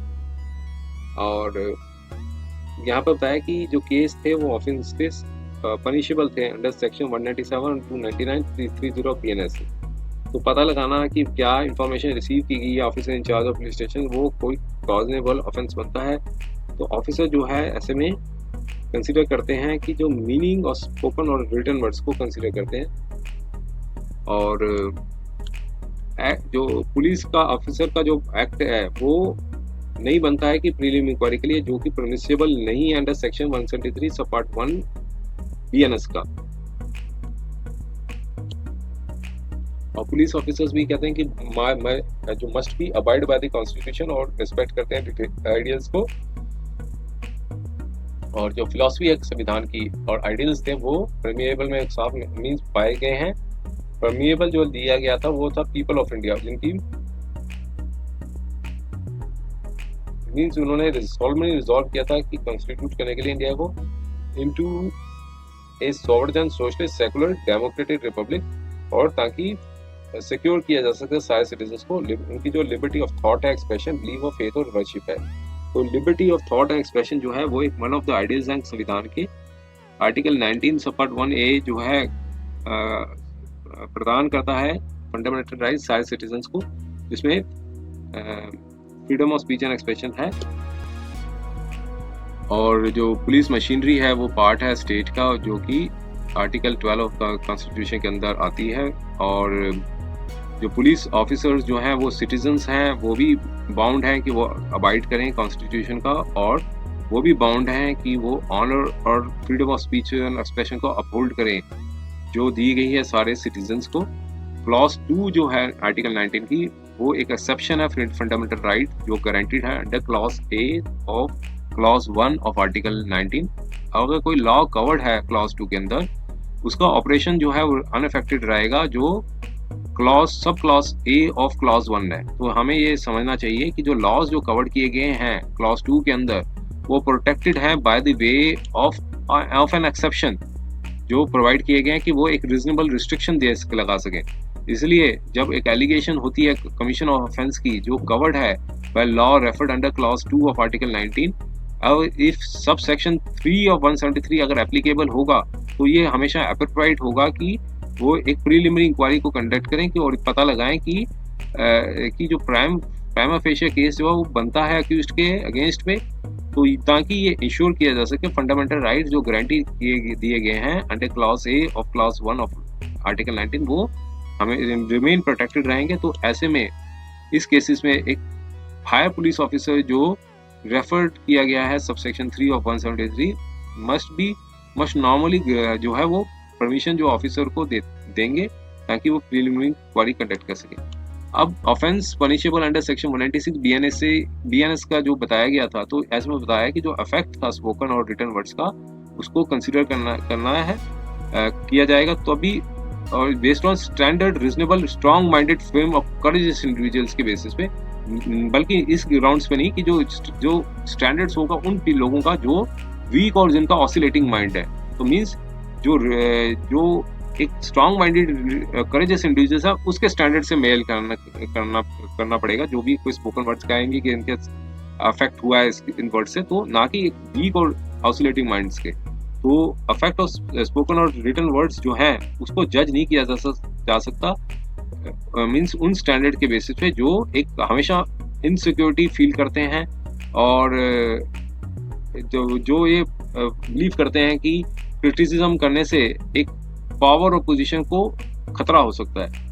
Speaker 2: और यहाँ पर बताया कि जो केस थे वो ऑफेंसेस पनिशेबल थे अंडर सेक्शन 197 299 330 बीएनएस। तो पता लगाना कि क्या इंफॉर्मेशन रिसीव की गई है officer in charge of police station वो कोई कॉग्निजेबल ऑफेंस बनता है, तो ऑफिसर जो है ऐसे में कंसीडर करते हैं कि जो मीनिंग और स्पोकन और रिटन वर्ड्स को कंसीडर करते हैं। और जो पुलिस का ऑफिसर का जो एक्ट है वो नहीं बनता है कि प्रीलिम इंक्वायरी के लिए, जो कि परमिसेबल नहीं है अंडर सेक्शन 173 सब पार्ट 1 बीएनएस का। और पुलिस ऑफिसर्स भी कहते हैं कि जो must be abide by the constitution और रिस्पेक्ट करते हैं आइडियल्स को, और जो फिलॉसफी है संविधान की और आइडियल्स थे वो परमिएबल में साफ मीन्स पाए गए हैं। परमिएबल जो दिया गया था वो था पीपल ऑफ इंडिया, जिनकी मीन्स उन्होंने रिजॉल्व किया था कि कॉन्स्टिट्यूट करने के लिए इंडिया को into a sovereign socialist secular democratic republic, और ताकि सिक्योर किया जा सके सारे सिटीजन्स को उनकी जो लिबर्टी ऑफ थॉट है, एक्सप्रेशन, बिलीव ऑफ फेथ और वर्शिप है। तो liberty of thought and expression जो है वो एक वन ऑफ द आइडियल्स हैं संविधान के। आर्टिकल 19 सब पार्ट 1A जो है प्रदान करता है फंडामेंटल राइट सारे सिटीजन्स को, जिसमें freedom of speech and expression है। और जो पुलिस मशीनरी है वो पार्ट है स्टेट का, जो कि आर्टिकल 12 का कॉन्स्टिट्यूशन के अंदर आती है। और जो पुलिस ऑफिसर्स जो हैं वो सिटीजन्स हैं, वो भी बाउंड हैं कि वो अबाइड करें कॉन्स्टिट्यूशन का, और वो भी बाउंड हैं कि वो ऑनर और freedom of speech and expression को अपहोल्ड करें जो दी गई है सारे सिटीजन्स को। क्लॉज 2 जो है आर्टिकल 19 की वो एक एक्सेप्शन है फंडामेंटल राइट जो गारंटीड है under clause A of clause 1 of article 19। अगर कोई लॉ कवर्ड है क्लॉज 2 के अंदर, उसका ऑपरेशन जो है वो अनअफेक्टेड रहेगा जो sub clause A of clause 1 है। तो हमें ये समझना चाहिए कि जो लॉज जो कवर्ड किए गए हैं क्लॉज 2 के अंदर वो प्रोटेक्टेड है by the way of an exception जो प्रोवाइड किए गए हैं कि वो एक रीजनेबल रिस्ट्रिक्शन लगा सकें। इसलिए जब एक एलिगेशन होती है कमीशन ऑफ ऑफेंस की जो कवर्ड है by law referred under clause 2 of article 19, और इफ सब सेक्शन 3 ऑफ 173 अगर एप्लीकेबल होगा तो ये हमेशा अप्रोप्रिएट होगा कि वो एक प्रीलिमिनरी इंक्वायरी को कंडक्ट करें कि और पता लगाएं कि जो प्राइमा फेशिया केस जो है वो बनता है अक्यूज्ड के अगेंस्ट में, तो ताकि ये इंश्योर किया जा सके फंडामेंटल राइट्स जो गारंटी दिए गए हैं under clause A of clause 1 of article 19 वो हमें रिमेन प्रोटेक्टेड रहेंगे। तो ऐसे में इस केसेस में एक हायर पुलिस ऑफिसर जो रेफर्ड किया गया है सबसेक्शन 3 ऑफ 173 मस्ट नॉर्मली जो है वो परमिशन जो ऑफिसर को देंगे ताकि वो प्रीलिमिनरी इंक्वायरी कंडक्ट कर सके। अब offence punishable under section 196 BNS का जो बताया गया था, तो ऐसे में बताया कि जो अफेक्ट था स्पोकन और रिटन वर्ड्स का उसको कंसीडर करना है किया जाएगा। तो अभी और based on standard reasonable strong minded frame of courageous individuals के बेसिस पे, बल्कि इस ग्राउंड्स पे नहीं कि जो स्टैंडर्ड्स होगा उन लोगों का जो वीक और जिनका ऑसिलेटिंग माइंड है। तो मीन्स जो एक स्ट्रॉन्ग माइंडेड करेजियस इंडिविजुअल्स है उसके स्टैंडर्ड से मेल करना पड़ेगा जो भी कोई स्पोकन वर्ड्स कहेंगे कि इनके अफेक्ट हुआ है इन वर्ड से, तो ना कि वीक और ऑसिलेटिंग माइंड्स के। तो अफेक्ट ऑफ स्पोकन और रिटन वर्ड्स जो हैं उसको जज नहीं किया जा सकता मीन्स उन स्टैंडर्ड के बेसिस पे जो एक हमेशा इनसिक्योरिटी फील करते हैं और जो ये बिलीव करते हैं कि क्रिटिसिज्म करने से एक पावर और पोजीशन को खतरा हो सकता है।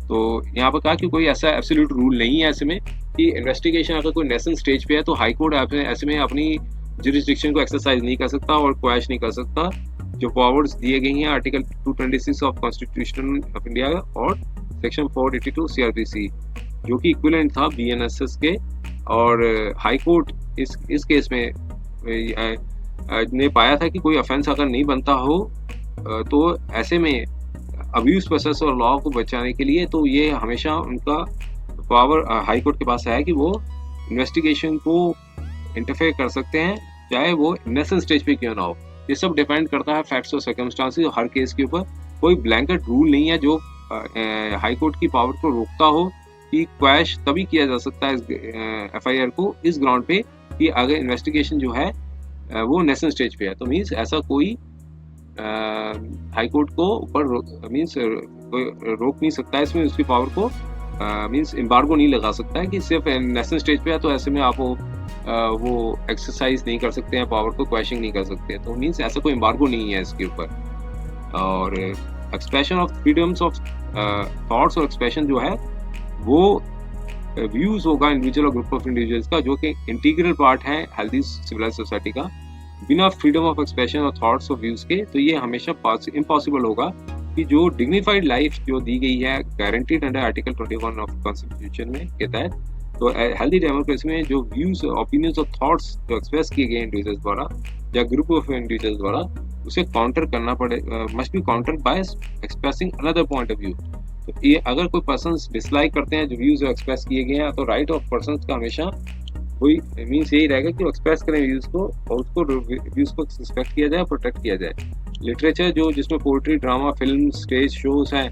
Speaker 2: तो यहाँ पर कहा कि कोई ऐसा एब्सोल्यूट रूल नहीं है ऐसे में कि इन्वेस्टिगेशन अगर कोई नेशनल स्टेज पे है तो हाई कोर्ट ऐसे में अपनी जुरिस्डिक्शन को एक्सरसाइज नहीं कर सकता और क्वैश नहीं कर सकता। जो पावर्स दिए गई हैं article 226 of constitution of India और सेक्शन 482 सीआरपीसी, जो कि इक्विवेलेंट था बीएनएसएस के, और हाई कोर्ट इस केस में ने पाया था कि कोई ऑफेंस अगर नहीं बनता हो तो ऐसे में अब्यूज प्रोसेस और लॉ को बचाने के लिए तो ये हमेशा उनका पावर हाई कोर्ट के पास है कि वो इन्वेस्टिगेशन को इंटरफेयर कर सकते हैं, चाहे वो नेशनल स्टेज पे क्यों ना हो। ये सब डिपेंड करता है फैक्ट्स और सर्कमस्टांसेस हर केस के ऊपर। कोई ब्लैंकेट रूल नहीं है जो हाई कोर्ट की पावर को रोकता हो कि क्वैश तभी किया जा सकता है एफआईआर को इस ग्राउंड पे कि अगर इन्वेस्टिगेशन जो है वो नेशनल स्टेज पे है। तो मीन्स ऐसा कोई हाई कोर्ट को ऊपर मीन्स रोक नहीं सकता है इसमें उसकी पावर को, मीन्स एम्बार्गो नहीं लगा सकता है कि सिर्फ नेशनल स्टेज पे है तो ऐसे में आप वो एक्सरसाइज नहीं कर सकते हैं पावर को, क्वैशिंग नहीं कर सकते। तो मीन्स ऐसा कोई एम्बार्गो नहीं है इसके ऊपर। और expression of freedoms of thoughts और एक्सप्रेशन जो है वो व्यूज होगा इंडिविजुअल और ग्रुप ऑफ इंडिविजुअल्स का, जो कि इंटीग्रल पार्ट है हेल्दी सिविलाइज सोसाइटी का। बिना फ्रीडम ऑफ एक्सप्रेशन और थॉट्स और व्यूज के तो ये हमेशा इम्पॉसिबल होगा कि जो डिग्निफाइड लाइफ जो दी गई है guaranteed under article 21 of constitution में के तहत, तो हेल्दी डेमोक्रेसी में जो व्यूज ओपिनियंस और थॉट्स जो एक्सप्रेस किए गए इंडिविजुअल्स द्वारा या ग्रुप ऑफ इंडिविजुअल्स द्वारा उसे काउंटर करना पड़े, must be counter bye expressing another point of view. तो ये अगर कोई पर्सन डिसलाइक करते हैं जो व्यूज एक्सप्रेस किए गए हैं तो राइट ऑफ पर्सन का हमेशा वही मीन्स यही रहेगा कि वो एक्सप्रेस करें व्यूज को और उसको व्यूज को रिस्पेक्ट किया जाए, प्रोटेक्ट किया जाए। लिटरेचर जो जिसमें poetry, drama, film, stage shows हैं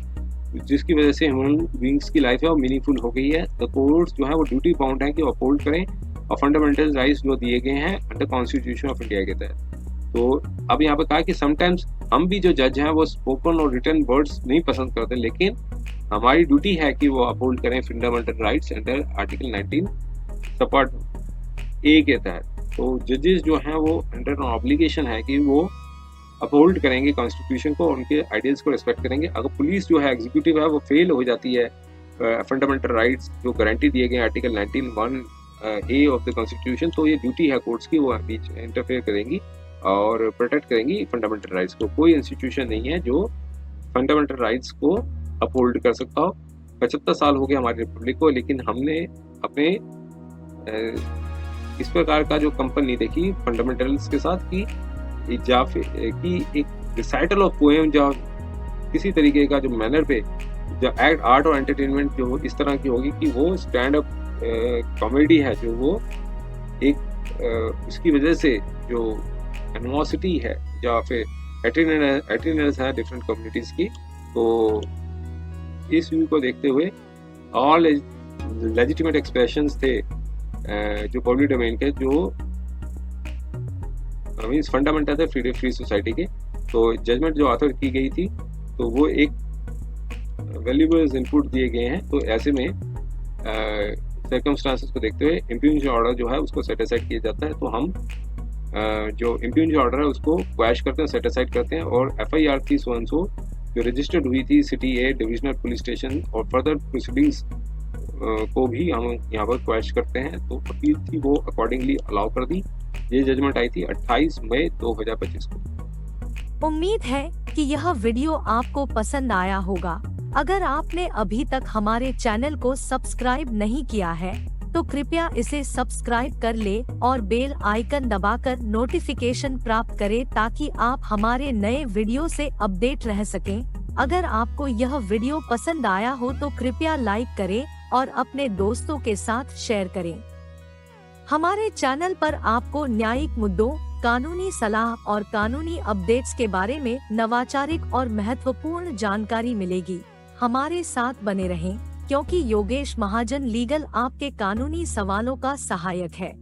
Speaker 2: जिसकी वजह से ह्यूमन बींग्स की लाइफ है वो मीनिंगफुल हो गई है, द कोर्ट्स जो है वो ड्यूटी बाउंड है कि वो अपहोल्ड करें और फंडामेंटल राइट्स जो दिए गए हैं अंडर कॉन्स्टिट्यूशन ऑफ इंडिया के तहत। तो अब यहाँ पे कहा कि समटाइम्स हम भी जो जज हैं वो स्पोकन और रिटन वर्ड्स नहीं पसंद करते, लेकिन हमारी ड्यूटी है कि वो अपहोल्ड करें फंडामेंटल राइट्स अंडर आर्टिकल 19 सबपार्ट ए के तहत। तो जजेस जो हैं वो अंडर ऑब्लिगेशन है कि वो अपहोल्ड करेंगे कॉन्स्टिट्यूशन को, उनके आइडियल्स को रिस्पेक्ट करेंगे। अगर पुलिस जो है एग्जीक्यूटिव है वो फेल हो जाती है फंडामेंटल राइट्स जो गारंटी दिए गए article 19(1) A of the constitution, तो ये ड्यूटी है कोर्ट्स की, वो बीच इंटरफेयर करेंगी और प्रोटेक्ट करेंगी फंडामेंटल राइट्स को। कोई इंस्टीट्यूशन नहीं है जो फंडामेंटल राइट्स को अपहोल्ड कर सकता हो। 75 साल हो गए हमारी रिपब्लिक को, लेकिन हमने अपने इस प्रकार का जो कंपनी देखी फंडामेंटल्स के साथ कि एक रिसाइटल ऑफ पोएम जो किसी तरीके का जो मैनर पे जो एक्ट आर्ट और एंटरटेनमेंट जो इस तरह की होगी कि वो स्टैंड अप कॉमेडी है जो वो एक उसकी वजह से जो एनिमोसिटी है या फिर एटीनेस है डिफरेंट कम्युनिटीज की, तो इस व्यू को देखते हुए ऑल लेजिटिमेट एक्सप्रेशंस थे जो पब्लिक डोमेन के जो मीन्स फंडामेंटल थे फ्री सोसाइटी के। तो जजमेंट जो ऑथर की गई थी तो वो एक वैल्यूबल इनपुट दिए गए हैं। तो ऐसे में सर्कमस्टांसेस को देखते हुए इम्प्यूनिटी ऑर्डर जो है उसको सेट असाइड किया जाता है। तो हम जो इम्प्यूनिटी ऑर्डर है उसको क्वैश करते हैं, सेट असाइड करते हैं और एफआईआर थी सो एंड सो जो रजिस्टर्ड हुई थी सिटी ए डिविजनल पुलिस स्टेशन और फर्दर प्रोसीडिंग्स को भी हम यहाँ पर क्वैश करते हैं। तो अपील थी वो अकॉर्डिंगली अलाउ कर दी। ये जजमेंट आई थी 28 मई 2025 को।
Speaker 1: उम्मीद है कि यह वीडियो आपको पसंद आया होगा। अगर आपने अभी तक हमारे चैनल को सब्सक्राइब नहीं किया है तो कृपया इसे सब्सक्राइब कर ले और बेल आइकन दबाकर नोटिफिकेशन प्राप्त करें ताकि आप हमारे नए वीडियो से अपडेट रह सकें। अगर आपको यह वीडियो पसंद आया हो तो कृपया लाइक करें और अपने दोस्तों के साथ शेयर करें। हमारे चैनल पर आपको न्यायिक मुद्दों, कानूनी सलाह और कानूनी अपडेट्स के बारे में नवाचारिक और महत्वपूर्ण जानकारी मिलेगी। हमारे साथ बने रहें क्योंकि योगेश महाजन लीगल आपके कानूनी सवालों का सहायक है।